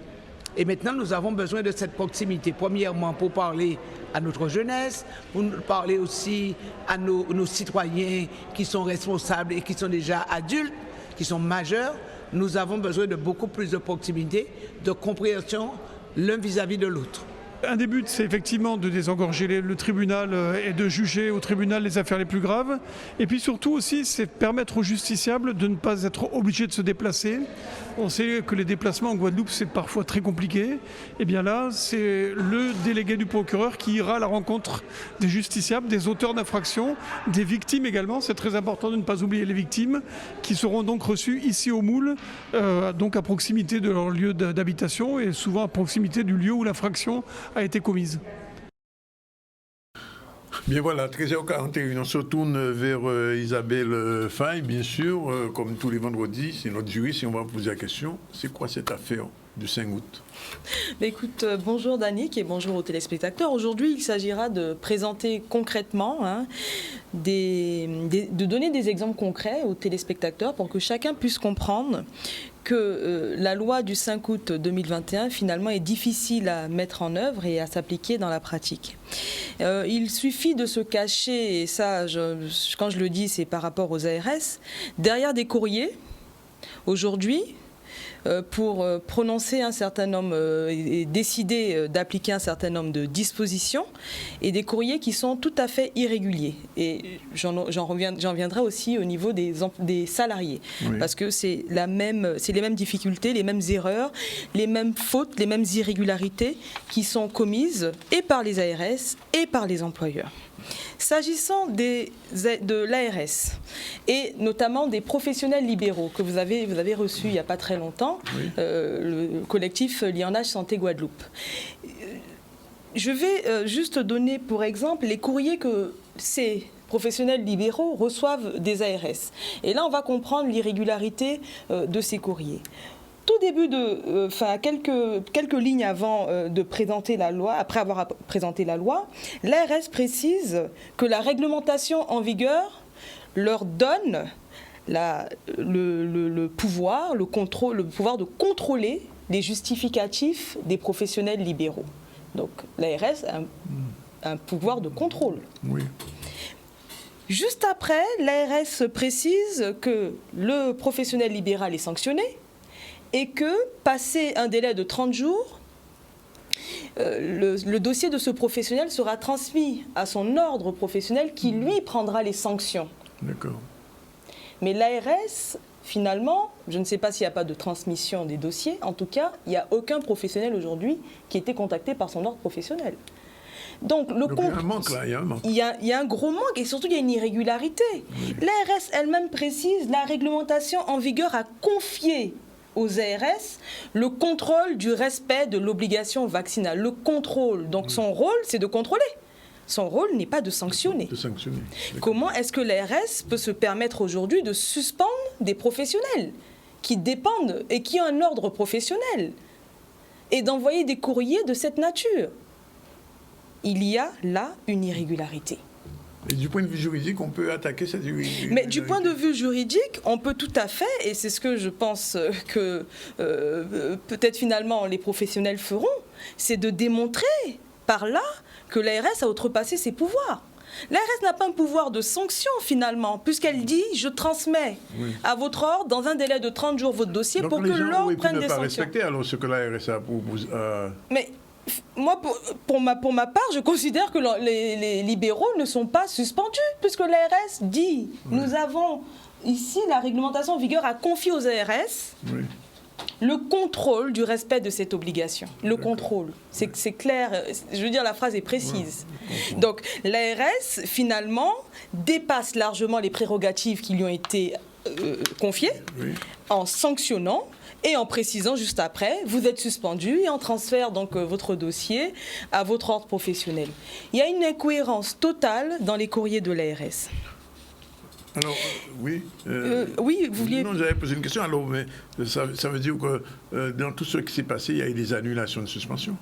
Et maintenant, nous avons besoin de cette proximité. Premièrement, pour parler à notre jeunesse, pour parler aussi à nos citoyens qui sont responsables et qui sont déjà adultes, qui sont majeurs. Nous avons besoin de beaucoup plus de proximité, de compréhension l'un vis-à-vis de l'autre. Un des buts, c'est effectivement de désengorger le tribunal et de juger au tribunal les affaires les plus graves. Et puis surtout aussi, c'est permettre aux justiciables de ne pas être obligés de se déplacer. On sait que les déplacements en Guadeloupe, c'est parfois très compliqué. Et bien là, c'est le délégué du procureur qui ira à la rencontre des justiciables, des auteurs d'infractions, des victimes également. C'est très important de ne pas oublier les victimes qui seront donc reçues ici au Moule, donc à proximité de leur lieu d'habitation et souvent à proximité du lieu où l'infraction a été commise. Bien voilà, 13h41, on se tourne vers Isabelle Faye, bien sûr, comme tous les vendredis, c'est notre juriste et on va poser la question, c'est quoi cette affaire du 5 août? Écoute, bonjour Danick et bonjour aux téléspectateurs. Aujourd'hui, il s'agira de présenter concrètement, de donner des exemples concrets aux téléspectateurs pour que chacun puisse comprendre que la loi du 5 août 2021, finalement, est difficile à mettre en œuvre et à s'appliquer dans la pratique. Il suffit de se cacher, et ça, quand je le dis, c'est par rapport aux ARS, derrière des courriers, aujourd'hui, pour prononcer un certain nombre et décider d'appliquer un certain nombre de dispositions et des courriers qui sont tout à fait irréguliers. Et j'en viendrai aussi au niveau des salariés, oui. Parce que c'est les mêmes difficultés, les mêmes erreurs, les mêmes fautes, les mêmes irrégularités qui sont commises et par les ARS et par les employeurs. S'agissant de l'ARS et notamment des professionnels libéraux que vous avez reçus il n'y a pas très longtemps, oui. Le collectif Lianage Santé Guadeloupe. Je vais juste donner pour exemple les courriers que ces professionnels libéraux reçoivent des ARS. Et là, on va comprendre l'irrégularité de ces courriers. tout début quelques lignes avant de présenter la loi, après avoir présenté la loi, l'ARS précise que la réglementation en vigueur leur donne le pouvoir de contrôler les justificatifs des professionnels libéraux. Donc l'ARS a un pouvoir de contrôle. Oui. Juste après, l'ARS précise que le professionnel libéral est sanctionné et que, passé un délai de 30 jours, le dossier de ce professionnel sera transmis à son ordre professionnel qui, lui, prendra les sanctions. D'accord. Mais l'ARS, finalement, je ne sais pas s'il n'y a pas de transmission des dossiers, en tout cas, il n'y a aucun professionnel aujourd'hui qui a été contacté par son ordre professionnel. Donc, il y a un manque là, il y a un gros manque et surtout il y a une irrégularité. Oui. L'ARS elle-même précise, la réglementation en vigueur a confié aux ARS le contrôle du respect de l'obligation vaccinale. Le contrôle, donc son rôle, c'est de contrôler. Son rôle n'est pas de sanctionner. Comment est-ce que l'ARS peut se permettre aujourd'hui de suspendre des professionnels qui dépendent et qui ont un ordre professionnel et d'envoyer des courriers de cette nature? Il y a là une irrégularité. Et du point de vue juridique, on peut attaquer cette irrégularité? Mais du point de vue juridique, on peut tout à fait, et c'est ce que je pense que peut-être finalement les professionnels feront, c'est de démontrer par là que l'ARS a outrepassé ses pouvoirs. L'ARS n'a pas un pouvoir de sanction finalement, puisqu'elle dit « je transmets à votre ordre dans un délai de 30 jours votre dossier pour que l'ordre prenne des sanctions ». Donc les gens auraient pu ne pas respecter alors ce que l'ARS a proposé. Mais moi, pour ma part, je considère que les libéraux ne sont pas suspendus, puisque l'ARS dit nous avons ici la réglementation en vigueur a confié aux ARS le contrôle du respect de cette obligation. Le contrôle, c'est clair, je veux dire la phrase est précise. Donc l'ARS finalement dépasse largement les prérogatives qui lui ont été confiées en sanctionnant et en précisant juste après, vous êtes suspendu et on transfère donc votre dossier à votre ordre professionnel. Il y a une incohérence totale dans les courriers de l'ARS. Alors, oui. Oui, vous vouliez... Non, j'avais posé une question. Alors, mais ça veut dire que dans tout ce qui s'est passé, il y a eu des annulations de suspension?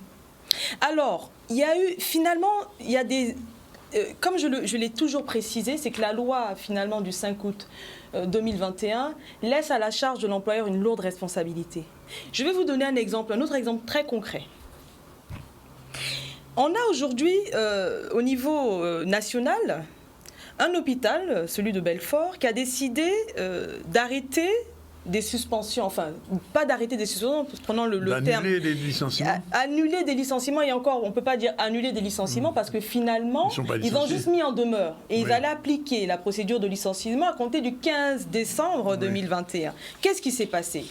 Alors, il y a eu, finalement, il y a des... comme je l'ai toujours précisé, c'est que la loi, finalement, du 5 août 2021 laisse à la charge de l'employeur une lourde responsabilité. Je vais vous donner un autre exemple très concret. On a aujourd'hui, au niveau national, un hôpital, celui de Belfort, qui a décidé d'arrêter des suspensions, enfin, pas d'arrêter des suspensions, prenons le terme... Annuler des licenciements. Annuler des licenciements, et encore, on ne peut pas dire annuler des licenciements, parce que finalement, ils ont juste mis en demeure. Et ils allaient appliquer la procédure de licenciement à compter du 15 décembre 2021. Qu'est-ce qui s'est passé?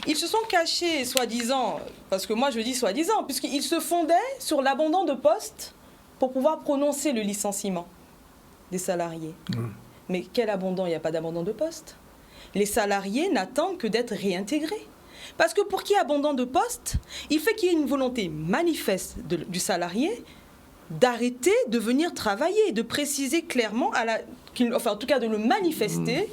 Ils se sont cachés, soi-disant, parce que moi je dis soi-disant, puisqu'ils se fondaient sur l'abandon de poste pour pouvoir prononcer le licenciement des salariés. Mais quel abandon? Il n'y a pas d'abandon de poste. Les salariés n'attendent que d'être réintégrés. Parce que pour qu'il y ait abandon de poste, il fait qu'il y ait une volonté manifeste du salarié d'arrêter de venir travailler, de préciser clairement, enfin en tout cas de le manifester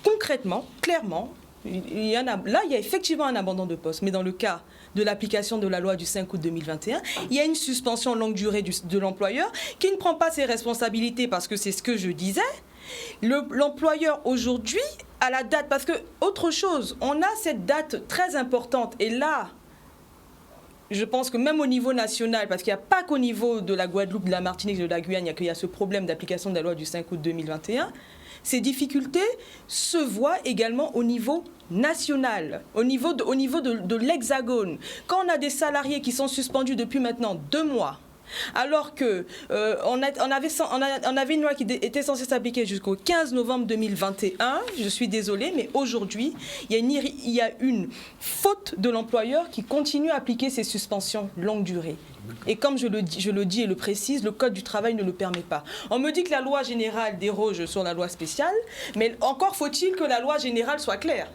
concrètement, clairement. Là, il y a effectivement un abandon de poste, mais dans le cas de l'application de la loi du 5 août 2021, il y a une suspension longue durée de l'employeur qui ne prend pas ses responsabilités, parce que c'est ce que je disais. L'employeur aujourd'hui, à la date, parce que autre chose, on a cette date très importante, et là, je pense que même au niveau national, parce qu'il n'y a pas qu'au niveau de la Guadeloupe, de la Martinique, de la Guyane, qu'il y a ce problème d'application de la loi du 5 août 2021, ces difficultés se voient également au niveau national, au niveau de l'Hexagone. Quand on a des salariés qui sont suspendus depuis maintenant 2 mois, alors qu'on avait une loi qui était censée s'appliquer jusqu'au 15 novembre 2021, je suis désolée, mais aujourd'hui, il y a une faute de l'employeur qui continue à appliquer ces suspensions longue durée. Et comme je le dis et le précise, le Code du travail ne le permet pas. On me dit que la loi générale déroge sur la loi spéciale, mais encore faut-il que la loi générale soit claire.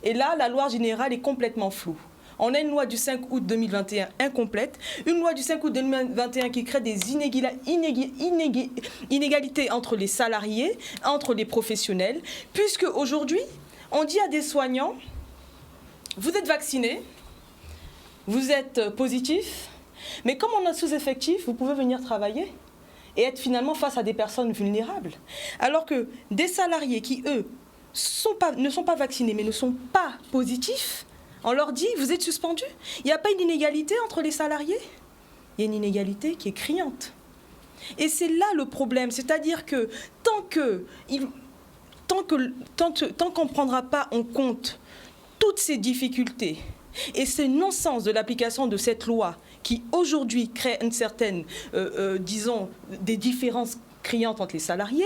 Et là, la loi générale est complètement floue. On a une loi du 5 août 2021 incomplète, une loi du 5 août 2021 qui crée des inégalités entre les salariés, entre les professionnels, puisque aujourd'hui, on dit à des soignants, vous êtes vacciné, vous êtes positif, mais comme on a sous-effectif, vous pouvez venir travailler et être finalement face à des personnes vulnérables. Alors que des salariés qui, eux, ne sont pas vaccinés, mais ne sont pas positifs, on leur dit, vous êtes suspendus. Il n'y a pas une inégalité entre les salariés. Il y a une inégalité qui est criante. Et c'est là le problème, c'est-à-dire que tant qu'on ne prendra pas en compte toutes ces difficultés et ce non-sens de l'application de cette loi qui aujourd'hui crée une certaine, disons, des différences criantes entre les salariés,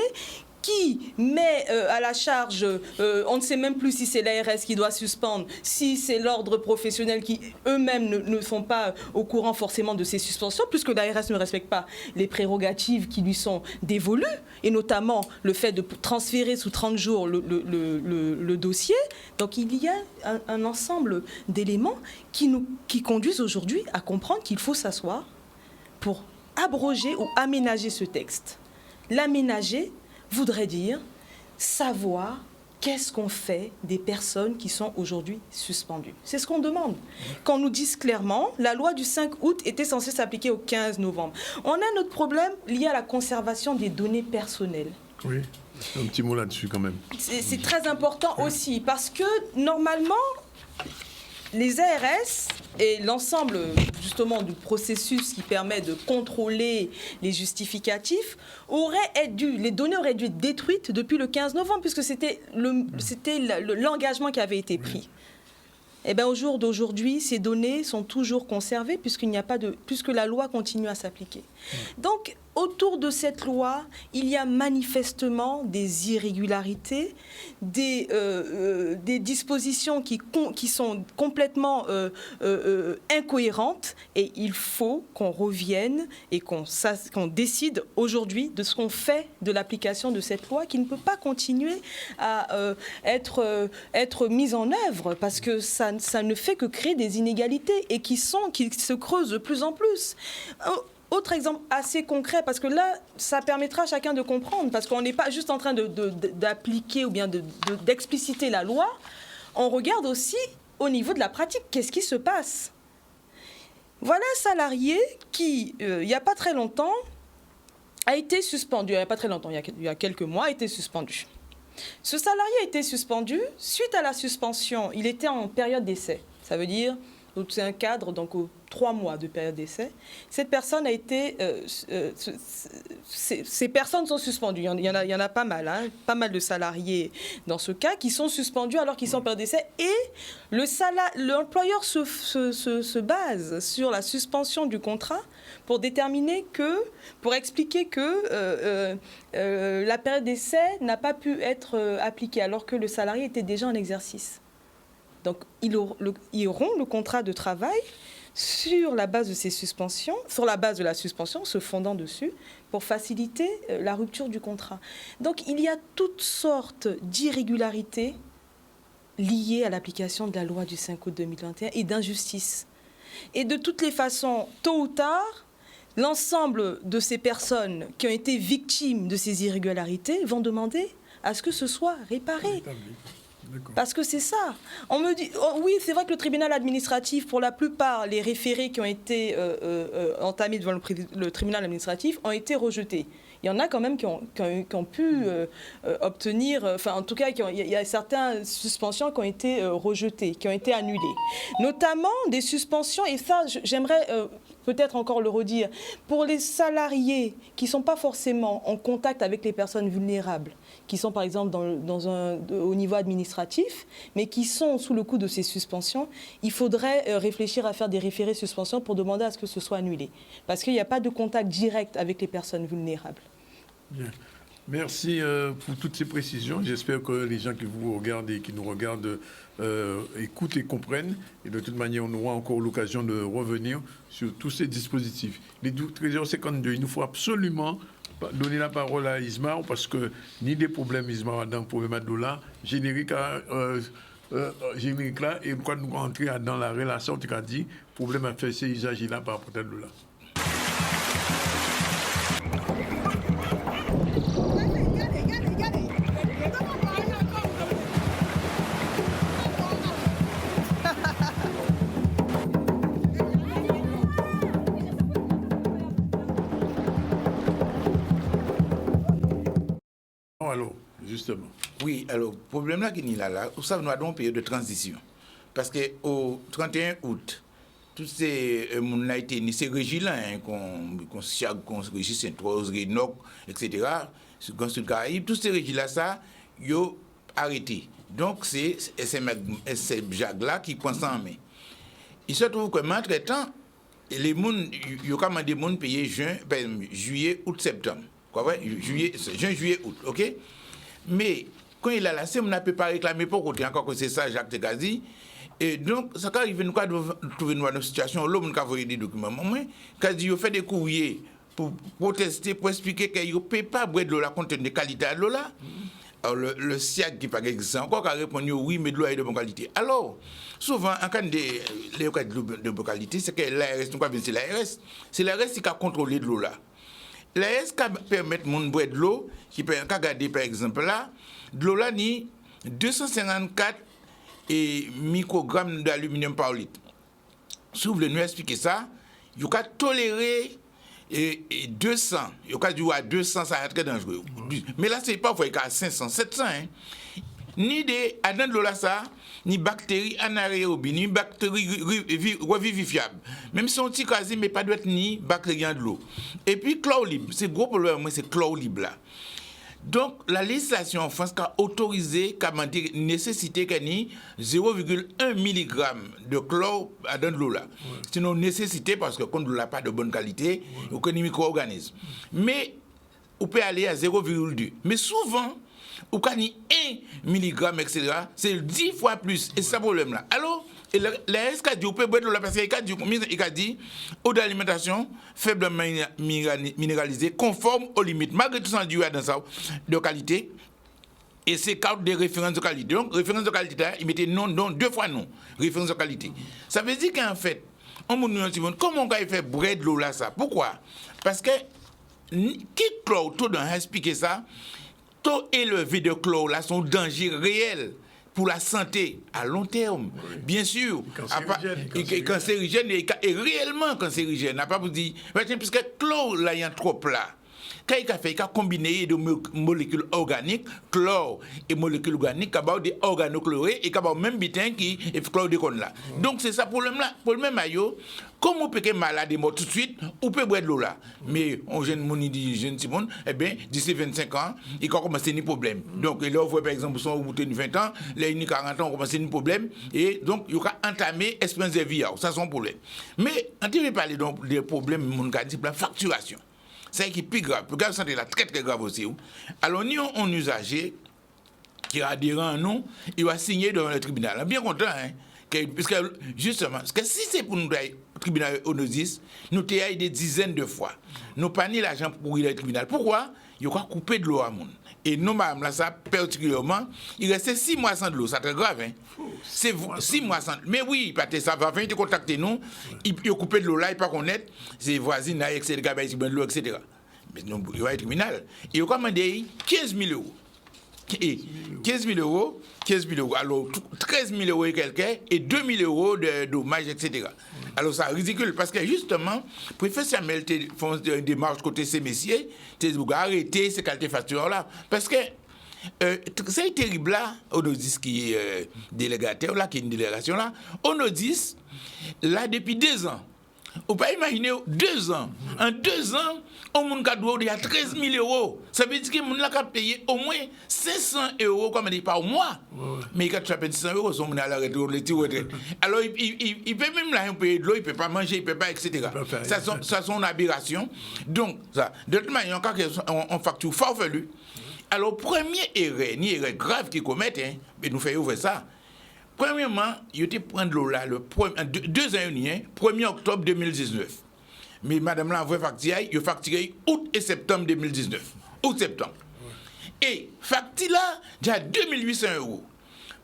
qui met à la charge, on ne sait même plus si c'est l'ARS qui doit suspendre, si c'est l'ordre professionnel qui eux-mêmes ne sont pas au courant forcément de ces suspensions, puisque l'ARS ne respecte pas les prérogatives qui lui sont dévolues, et notamment le fait de transférer sous 30 jours le dossier. Donc il y a un ensemble d'éléments qui conduisent aujourd'hui à comprendre qu'il faut s'asseoir pour abroger ou aménager ce texte. L'aménager voudrait dire savoir qu'est-ce qu'on fait des personnes qui sont aujourd'hui suspendues. C'est ce qu'on demande. Qu'on nous dise clairement, la loi du 5 août était censée s'appliquer au 15 novembre. On a notre problème lié à la conservation des données personnelles. Oui, un petit mot là-dessus quand même. C'est très important aussi, parce que normalement, les ARS et l'ensemble justement du processus qui permet de contrôler les justificatifs les données auraient dû être détruites depuis le 15 novembre puisque c'était l'engagement qui avait été pris. Eh bien, au jour d'aujourd'hui, ces données sont toujours conservées puisque la loi continue à s'appliquer. Donc, autour de cette loi, il y a manifestement des irrégularités, des dispositions qui sont complètement incohérentes, et il faut qu'on revienne et qu'on décide aujourd'hui de ce qu'on fait de l'application de cette loi qui ne peut pas continuer à être mise en œuvre parce que ça ne fait que créer des inégalités et qui se creusent de plus en plus. Autre exemple assez concret, parce que là, ça permettra à chacun de comprendre, parce qu'on n'est pas juste en train d'appliquer ou bien d'expliciter la loi, on regarde aussi au niveau de la pratique, qu'est-ce qui se passe. Voilà un salarié qui, il n'y a pas très longtemps, a été suspendu, il y a quelques mois, a été suspendu. Ce salarié a été suspendu, suite à la suspension, il était en période d'essai, ça veut dire... C'est un cadre, donc 3 mois de période d'essai. Cette personne a été... ces personnes sont suspendues. Il y en a pas mal, hein, pas mal de salariés dans ce cas qui sont suspendus alors qu'ils sont en période d'essai. Et l'employeur se base sur la suspension du contrat pour expliquer que la période d'essai n'a pas pu être appliquée alors que le salarié était déjà en exercice. Donc, ils auront le contrat de travail sur la base de ces suspensions, sur la base de la suspension, se fondant dessus, pour faciliter la rupture du contrat. Donc, il y a toutes sortes d'irrégularités liées à l'application de la loi du 5 août 2021 et d'injustice. Et de toutes les façons, tôt ou tard, l'ensemble de ces personnes qui ont été victimes de ces irrégularités vont demander à ce que ce soit réparé. Parce que c'est ça. On me dit, oui, c'est vrai que le tribunal administratif, pour la plupart, les référés qui ont été entamés devant le tribunal administratif ont été rejetés. Il y en a quand même qui ont pu obtenir, enfin en tout cas, il y a certaines suspensions qui ont été rejetées, qui ont été annulées. Notamment des suspensions, et ça j'aimerais peut-être encore le redire, pour les salariés qui ne sont pas forcément en contact avec les personnes vulnérables, qui sont par exemple au niveau administratif, mais qui sont sous le coup de ces suspensions, il faudrait réfléchir à faire des référés suspensions pour demander à ce que ce soit annulé. Parce qu'il n'y a pas de contact direct avec les personnes vulnérables. Bien. Merci pour toutes ces précisions. J'espère que les gens qui vous regardent et qui nous regardent écoutent et comprennent. Et de toute manière, on aura encore l'occasion de revenir sur tous ces dispositifs. Les 13h52, il nous faut absolument donner la parole à Ismar, parce que ni des problèmes, Ismar, dans le problème de là, générique là, et quand nous rentrons dans la relation, tu as dit, problème à faire, c'est usage là par rapport à là. alors, justement. Oui, alors, le problème là qu'il y a là, ça, nous avons une période de transition. Parce qu'au 31 août, tous ces ces régis-là, qu'on régis Saint-Trois, Rénoc, etc., sur le Caraïbe, tous ces régis-là, ça, ils ont arrêté. Donc, c'est ces Jacques-là qui prend ça en main. Il se trouve que, entre-temps, les gens, ils ont commandé des gens payer juillet, août, septembre. Quoi, ouais? Juin, juillet, août, ok? Mais, quand il a là, c'est on n'a pas réclamé pour côté, encore que c'est ça, Jacques Tegazi. Et donc, ça arrive, nous avons trouvé une situation, là, nous avons envoyé des documents. Moi, quand ils fait des courriers pour protester, pour expliquer qu'ils ne peuvent pas boire de l'eau, la contenu de qualité de l'eau là. Alors, le SIAC qui pas existé encore, qui a répondu oui, mais de l'eau est de bonne qualité. Alors, souvent, en cas de bonne qualité, c'est que l'ARS, nous avons c'est l'ARS. C'est l'ARS qui a contrôlé de l'eau là. L'ARS qui permet de boire de l'eau, qui peut regarder par exemple là, de l'eau là, ni 254 microgrammes d'aluminium par litre. Si vous voulez nous expliquer ça, il y a toléré 200. Il y a dit à 200, ça va être très dangereux. Mais là, c'est pas vrai qu'à 500, 700. Hein. Ni des adans de l'eau là, ça, ni bactéries anaérobes, ni bactéries revivifiables. Même si on tire quasi, mais pas doit être ni bactéries de l'eau. Et puis, chlore libre. C'est gros problème, moi, c'est chlore libre là. Donc, la législation en France a autorisé, a nécessité qu'il y ait 0,1 mg de chlore dans l'eau là. Ouais. C'est une nécessité parce que quand l'eau n'a pas de bonne qualité, il y a des micro-organismes. Mais, on peut aller à 0,2. Mais souvent, on peut aller à 1 mg, etc. C'est 10 fois plus. Et c'est ça le problème là. Alors, la SK dit, on peut boire de l'eau parce qu'il a dit, eau d'alimentation faiblement minéralisée, conforme aux limites. Malgré tout ça, dans ça, de qualité. Et c'est cadre de référence de qualité. Donc, référence de qualité, il mettait non, deux fois non. Référence de qualité. Ça veut dire qu'en fait, comment on peut faire boire de l'eau là, ça? Pourquoi? Parce que, qui chlore, tout dans expliquer ça, taux élevé de chlore là sont dangers réels pour la santé à long terme, oui. Bien sûr. Cancérigène et réellement cancérigène. N'a pas vous dire, puisque chlore là, il y a trop plat. Quand il a combiné de molécules organiques, chlore et molécules organiques, il y a des organochlorés et il y a même bitin qui est chlordécone là. Donc c'est ça pour le même maillot. Comme on peut être malade et mort tout de suite, on peut boire de l'eau là. Mais on jeune Simone, eh bien, d'ici 25 ans, il commence à avoir des problèmes. Donc là, on voit par exemple, son bouteille de 20 ans, là, il y a 40 ans, on commence à avoir des problèmes. Et donc, il y a entamé l'expérience de vie, ça c'est un problème. Mais, on peut parler des problèmes, mon cas, c'est la facturation. C'est qui est plus grave. Le gars de santé là très très grave aussi. Alors, nous, on usager qui est adhérent à nous, il va signer devant le tribunal. Bien content, hein? Parce que justement, parce que si c'est pour nous au tribunal Onozis, nous t'ayons des dizaines de fois. Nous pas ni l'argent pour ir au tribunal. Pourquoi? Il y a coupé de l'eau à monde. Et nous, madame, là, ça, particulièrement, il restait 6 mois sans de l'eau. C'est très grave, hein? C'est 6 mois sans. Mais oui, parce que ça va venir te contacter nous. Il a coupé de l'eau là, il pas connaître. Ses voisines, là, etc., ils de l'eau, etc. Mais non, il va être tribunal. Il a commandé 15 000 euros. Et 15 000 euros, alors 13 000 euros et quelqu'un, et 2 000 euros de dommages, etc. Alors c'est ridicule, parce que justement, préfet Samuel font des démarches côté ces messieurs, ils ont arrêté ces qualités factures-là. Parce que c'est terrible là, Onodis qui est délégataire, là, qui est une délégation là, Onodis, là, depuis 2 ans, on peut imaginer 2 ans. En 2 ans, on a 13 000 euros. Ça veut dire qu'on a payé au moins 500 euros, comme on dit, par mois. Ouais. Mais quand tu as payé 600 euros, on a la retraite. Alors, il peut même là, payer de l'eau, il ne peut pas manger, il ne peut pas, etc. Ça, c'est une aberration. Donc, ça, de toute manière, on facture farfelu. Alors, premier erreur grave qu'ils commettent, hein, mais nous faisons ouvrir ça. Premièrement, il était prendre l'eau là, 2 ans, 1er octobre 2019. Mais madame là, il a facturé août et septembre 2019. Août-septembre. Ouais. Et facture là, déjà 2800 euros.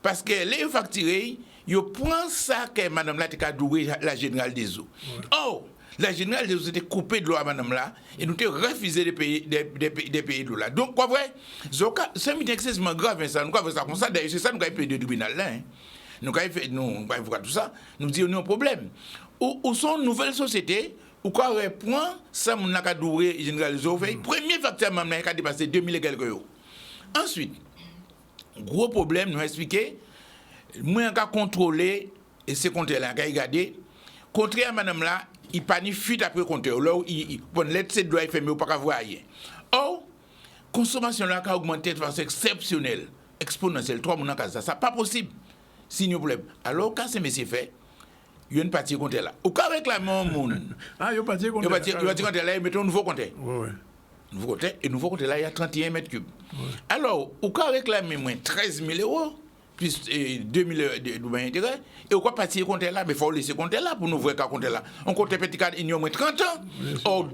Parce que les facturés, il prend ça que madame là, a doué la générale des eaux. Ouais. Oh, la générale des eaux était coupée de l'eau à madame là, et nous avons refusé de payer de l'eau là. Donc, quoi vrai, c'est un excessivement grave, ça. Nous avons fait ça comme ça. D'ailleurs, c'est ça nous avons payé de tribunal là. Hein. Nous avons fait, nous tout ça, nous disons, nous avons un problème. Où sont une nouvelle société, où quoi répond, ça, nous avons doué généralisé. Premier facteur, nous avons dépassé 2000 et quelques euros. Ensuite, gros problème, nous expliquer, moi, on a contrôlé, et c'est compteur-là, on a regardé, contraire à madame là, il pas ni fuite après compteur. Là, bon, l'aide doit être fermé, ou pas voir rien. Or, consommation là a augmenté de façon exceptionnelle, exponentielle. 3 mois dans ça, pas possible. Signe problème. Alors, quand c'est monsieur fait, il y a une partie compteur là. Ou quand réclamer un monde. Ah, il y a une partie compteur. Il y a une partie compteur là, il met un nouveau compteur. Oui. Nouveau compteur, et nouveau compteur là, il y a 31 mètres cubes. Alors, ou quand réclamer moins 13 000 euros, plus 2 000 d'intérêt, et au quoi partir compter là, mais il faut laisser compter là pour nous voir qu'à compter là. On compte petit cadre, il y a au moins 30 ans. Or,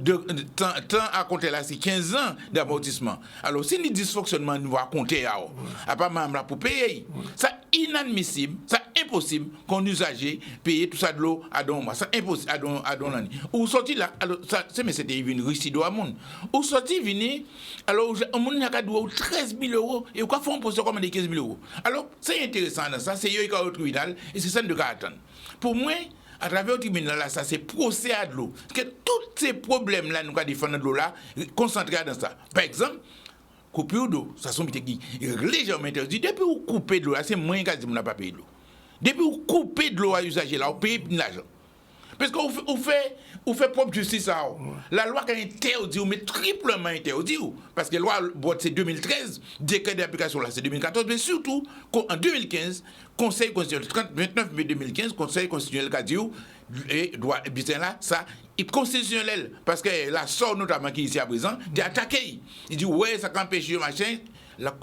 temps à compter là, c'est 15 ans d'amortissement. Alors, si nous dysfonctionnement, nous va compter là, à part même là pour payer. Ça inadmissible, ça impossible qu'un usager paye tout ça de l'eau à don mois. Ça impossible à don l'année. Ou sorti là, alors, ça, c'est mais c'était une Russie de monde. Ou sorti venir, alors, on n'a qu'à doit 13 000 euros, et au quoi font pour ça comme des 15 000 euros. Alors, c'est intéressant dans ça, c'est eux qui ont au tribunal, et c'est ça de attendre. Pour moi, à travers le tribunal, là, ça c'est procès à de l'eau. Parce que tous ces problèmes-là, nous avons défendu de l'eau là, concentrés dans ça. Par exemple, coupure d'eau, ça sont qui légèrement interdit. Depuis vous coupez de l'eau, là, c'est moins qu'à dire qu'on n'a pas payé de l'eau. Depuis vous coupez de l'eau à usager, là, vous payez de l'argent. Parce qu'on fait propre justice ça. La loi qui a interdit, mais triplement interdit. Parce que la loi c'est 2013, décret d'application là c'est 2014, mais surtout en 2015, Conseil constitutionnel, 29 mai 2015, Conseil constitutionnel a dit, et doit bien là, ça est constitutionnel. Parce que la sort notamment qui est ici à présent, est attaqué. Il dit, ouais, ça empêche le machin.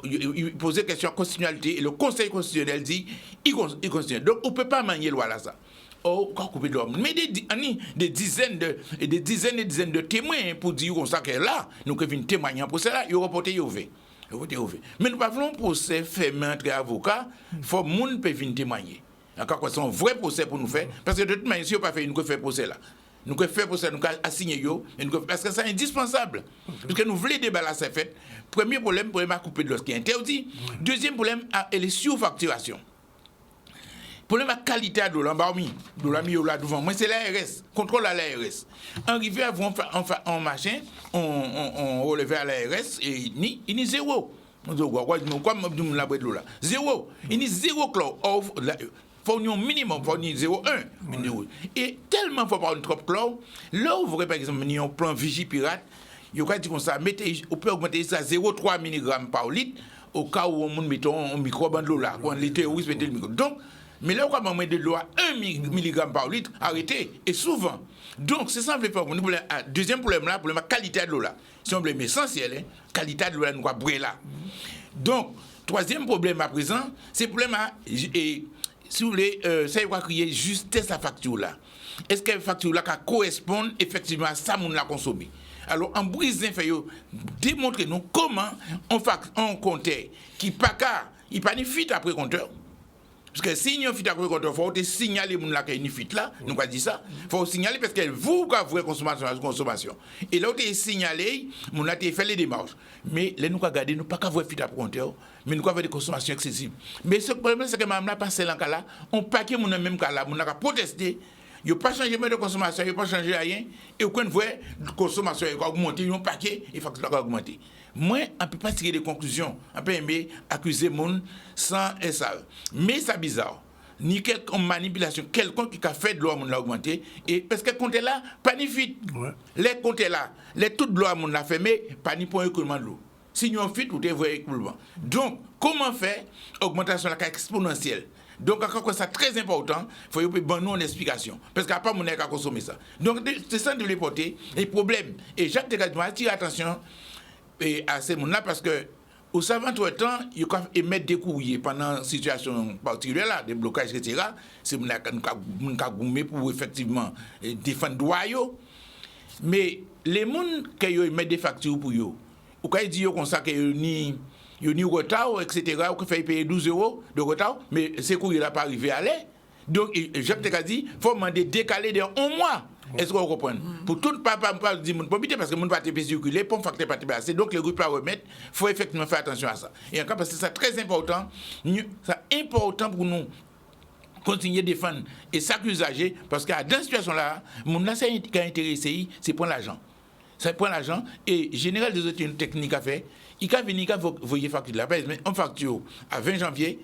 Il posait question de constitutionnalité et le Conseil constitutionnel dit, il constitutionnel. Donc on ne peut pas manier la loi là ça. Oh, couper de l'homme. Mais des dizaines de témoins pour dire qu'on sait que là, nous qui venons témoigner pour cela, ils ont reporté Yové. Mais nous ne parlons pas procès fait entre avocats, il faut que les gens puissent témoigner. Encore c'est un vrai procès pour nous faire, parce que de toute manière, si on n'a pas fait, nous ne faisons pas procès là. Nous ne faisons pas procès, nous assigner parce que c'est indispensable. Parce que nous voulons débat là, c'est fait. Premier problème à couper de l'os qui est interdit. Deuxième problème, c'est les surfacturations. Problème à qualité de l'eau, de l'ami là devant moi, c'est l'ARS, contrôle à l'ARS. Arrivé à en machin, on relevait à l'ARS et il n'y zéro. Quoi la de l'eau là? Zéro. Il n'y zéro chlore. Il faut un minimum, il faut 0,1. Et tellement il faut pas trop chlore, là où vous voyez par exemple un plan Vigipirate, il y a dit comme ça, on peut augmenter ça à 0,3 mg par litre au cas où on met un microbe de l'eau là, quand les terroristes mettent le microbe. Donc, mais là, on va mettre de l'eau à 1 mg par litre, arrêtez, et souvent. Donc, c'est ça, deuxième problème là, problème de qualité de l'eau là. C'est un problème essentiel, qualité de l'eau là, nous avons brûlé là. Donc, troisième problème à présent, c'est le problème à, si vous voulez, ça va créer justesse à facture là. Est-ce que la facture là correspond effectivement à ça qu'on l'a consommé? Alors, en brisant, il faut démontrer nous comment on comptait qui pas il pas ni fuite après compteur. Parce que si nous avons fait un compteur, il faut signaler qu'il y a une fuite là, nous avons dit ça. Il faut signaler parce que vous avez une consommation. Et là, vous avez signalé, nous avons fait les démarches. Mais là, nous avons regardé, nous n'avons pas voir fuite après compteur, mais nous avons des consommations excessives. Mais ce problème, c'est que Mme a passé dans ce cas-là, on paquet mon même cas là, on a protesté. Il n'y a pas changé de consommation, il n'y a pas changé rien. Et aucun voit la consommation a augmenté, il y a un paquet, et facture a augmenté. Moi, on ne peut pas tirer des conclusions. On peut aimer accuser les gens sans ça. Mais c'est bizarre. Ni quelque manipulation, quelqu'un qui a fait de l'eau à mon l'a augmenté. Et parce que compte là, pas ni fuite. Ouais. Les comptes là, toute de l'eau à mon l'a fait, mais pas ni point écoulement de l'eau. Si nous avons fuite, vous devez écoulement. Donc, comment faire augmentation là exponentielle? Donc, encore c'est très important, il faut que nous une explication. Parce qu'à part, on n'a qu'à consommer ça. Donc, c'est ça de les porter. Les problèmes. Et Jacques Descartes attire attention à ces gens-là parce que, au savant tout le temps, ils peuvent émettre des courriers pendant une situation particulière, là, des blocages, etc. C'est qu'on a gommé pour effectivement défendre droit. Mais les gens qui émettent des factures pour eux, ou quand ils disent comme ça qu'il y a retard, etc., ou qu'il faut payer 12 € de retard, mais ces courriers-là pas arrivé à l'air. Donc, Jacques Descartes dit, il faut demander décaler d'un mois. Est-ce qu'on comprend? Pour tout ne pas dire mon pompier parce que mon parti peut circuler, pour facteur pas passer. Donc les groupes à remettre, il faut effectivement faire attention à ça. Et encore parce que c'est très important, c'est important pour nous continuer à défendre et s'accuser parce que dans cette situation là, mon là c'est qui est intéressé, c'est prendre l'argent. Ça prend l'argent et général des autres techniques à faire. Il peut venir quand vous voyez facture là. Mais on facture à 20 janvier,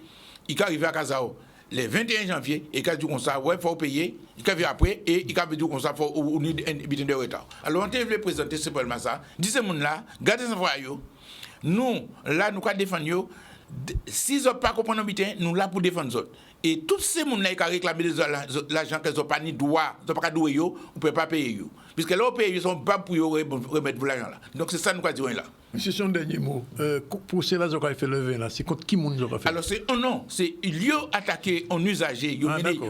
il peut arriver à Kazao le 21 janvier et il peut dire comme ça, ouais, il faut payer. Il peut venir après et il peut dire comme ça, il faut un bitin de retard. Alors on veut présenter simplement ça. Dis ces gens là, gardez ces voyous. Nous, là, nous défendons. S'ils n'ont pas compris nos bitin, nous là pour défendre les autres. Et tous ces gens qui ont réclamé l'argent qu'ils n'ont pas ni droit, ils n'ont pas droit, ils ne peuvent pas payer. Puisque là, ils ne sont pas pour remettre l'argent là. Donc c'est ça que nous disons là. Monsieur, son dernier mot. Pour cela, vous avez fait lever là. C'est contre qui vous avez fait? Alors c'est non, c'est ils ont attaqué un usager.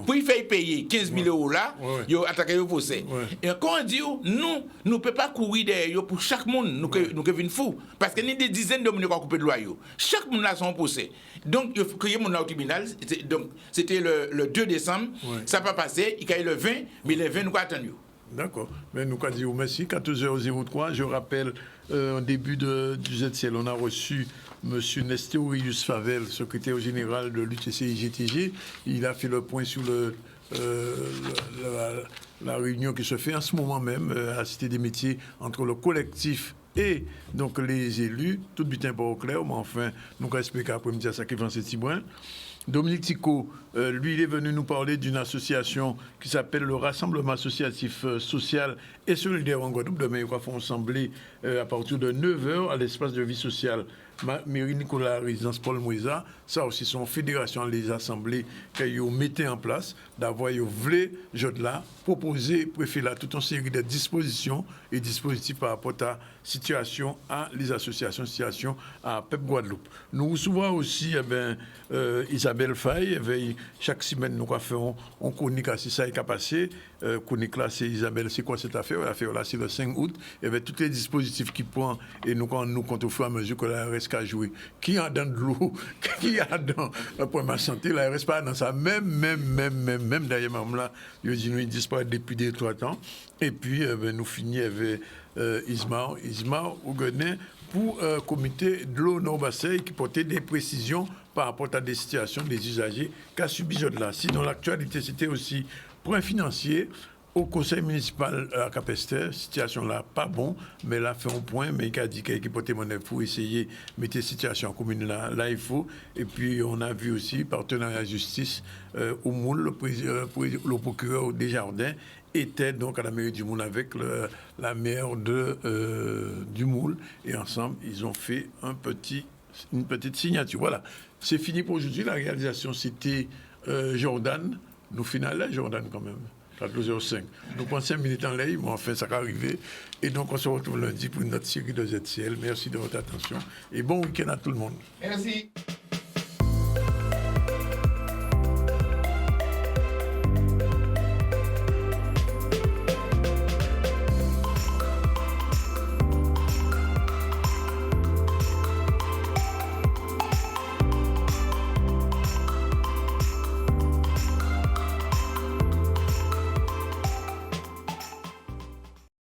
Pour y faire payer 15 000 euros là, ils ont attaqué le procès. Et quand on dit nous ne pouvons pas courir derrière pour chaque monde, nous devenons fous. Parce qu'il y a des dizaines de monde qui ont coupé de loyer. Chaque monde a son procès. Donc il faut créer mon au tribunal. Donc c'était le 2 décembre. Ça n'a pas passé. Il y a eu le 20, mais le 20 nous avons attendu. D'accord. Mais nous avons dit merci. 14h03. Je rappelle, au début du ZCL, on a reçu M. Nestorius Favel, secrétaire général de l'UTC-IGTG. Il a fait le point sur la réunion qui se fait en ce moment même à la Cité des Métiers entre le collectif et donc les élus. Tout bien pas au clair, mais enfin, nous allons expliquer après-midi à ça qui va se Tibouin. Dominique Tico, lui, il est venu nous parler d'une association qui s'appelle le Rassemblement associatif social et solidaire en Guadeloupe. Demain, ils vont assembler à partir de 9h à l'espace de vie sociale. Mairie Nicolas, résidence Paul Mouisa, ça aussi, son fédération, les assemblées qu'ils mettaient en place, d'avoir voulu, je là, proposer, préférer là, toute une série de dispositions et dispositifs par rapport à la situation, à les associations, situation à Pep Guadeloupe. Nous recevons aussi Isabelle Faye, chaque semaine nous faisons on chronique à ça qui a passé. Chronique là, c'est Isabelle, c'est quoi cette affaire? L'affaire là, c'est le 5 août. Il y avait tous les dispositifs qui prennent et nous, quand au fur et à mesure que la RS a joué, qui a dans de l'eau, qui a dans le point de ma santé, la RS pas dans ça, même d'ailleurs, même là, ils disparaissent depuis 2-3 ans. Et puis, nous finissons avec Isma Ouguenet pour le comité de l'eau Nord-Basseille qui portait des précisions par rapport à des situations des usagers qu'a subi là. Sinon, l'actualité, c'était aussi point financier. Au conseil municipal à Capester, situation là pas bon, mais là fait un point, mais il a dit qu'il portait monnaie pour essayer de mettre la situation commune là il faut. Et puis on a vu aussi partenariat justice au Moule, le procureur Desjardins était donc à la mairie du Moule avec la maire du Moule et ensemble ils ont fait une petite signature. Voilà, c'est fini pour aujourd'hui. La réalisation c'était Jordan. Nous finissons là Jordan quand même. 14h05. Nous prenons 5 minutes en l'air, mais enfin, ça va arriver. Et donc, on se retrouve lundi pour une autre série de ZCL. Merci de votre attention et bon week-end à tout le monde. Merci.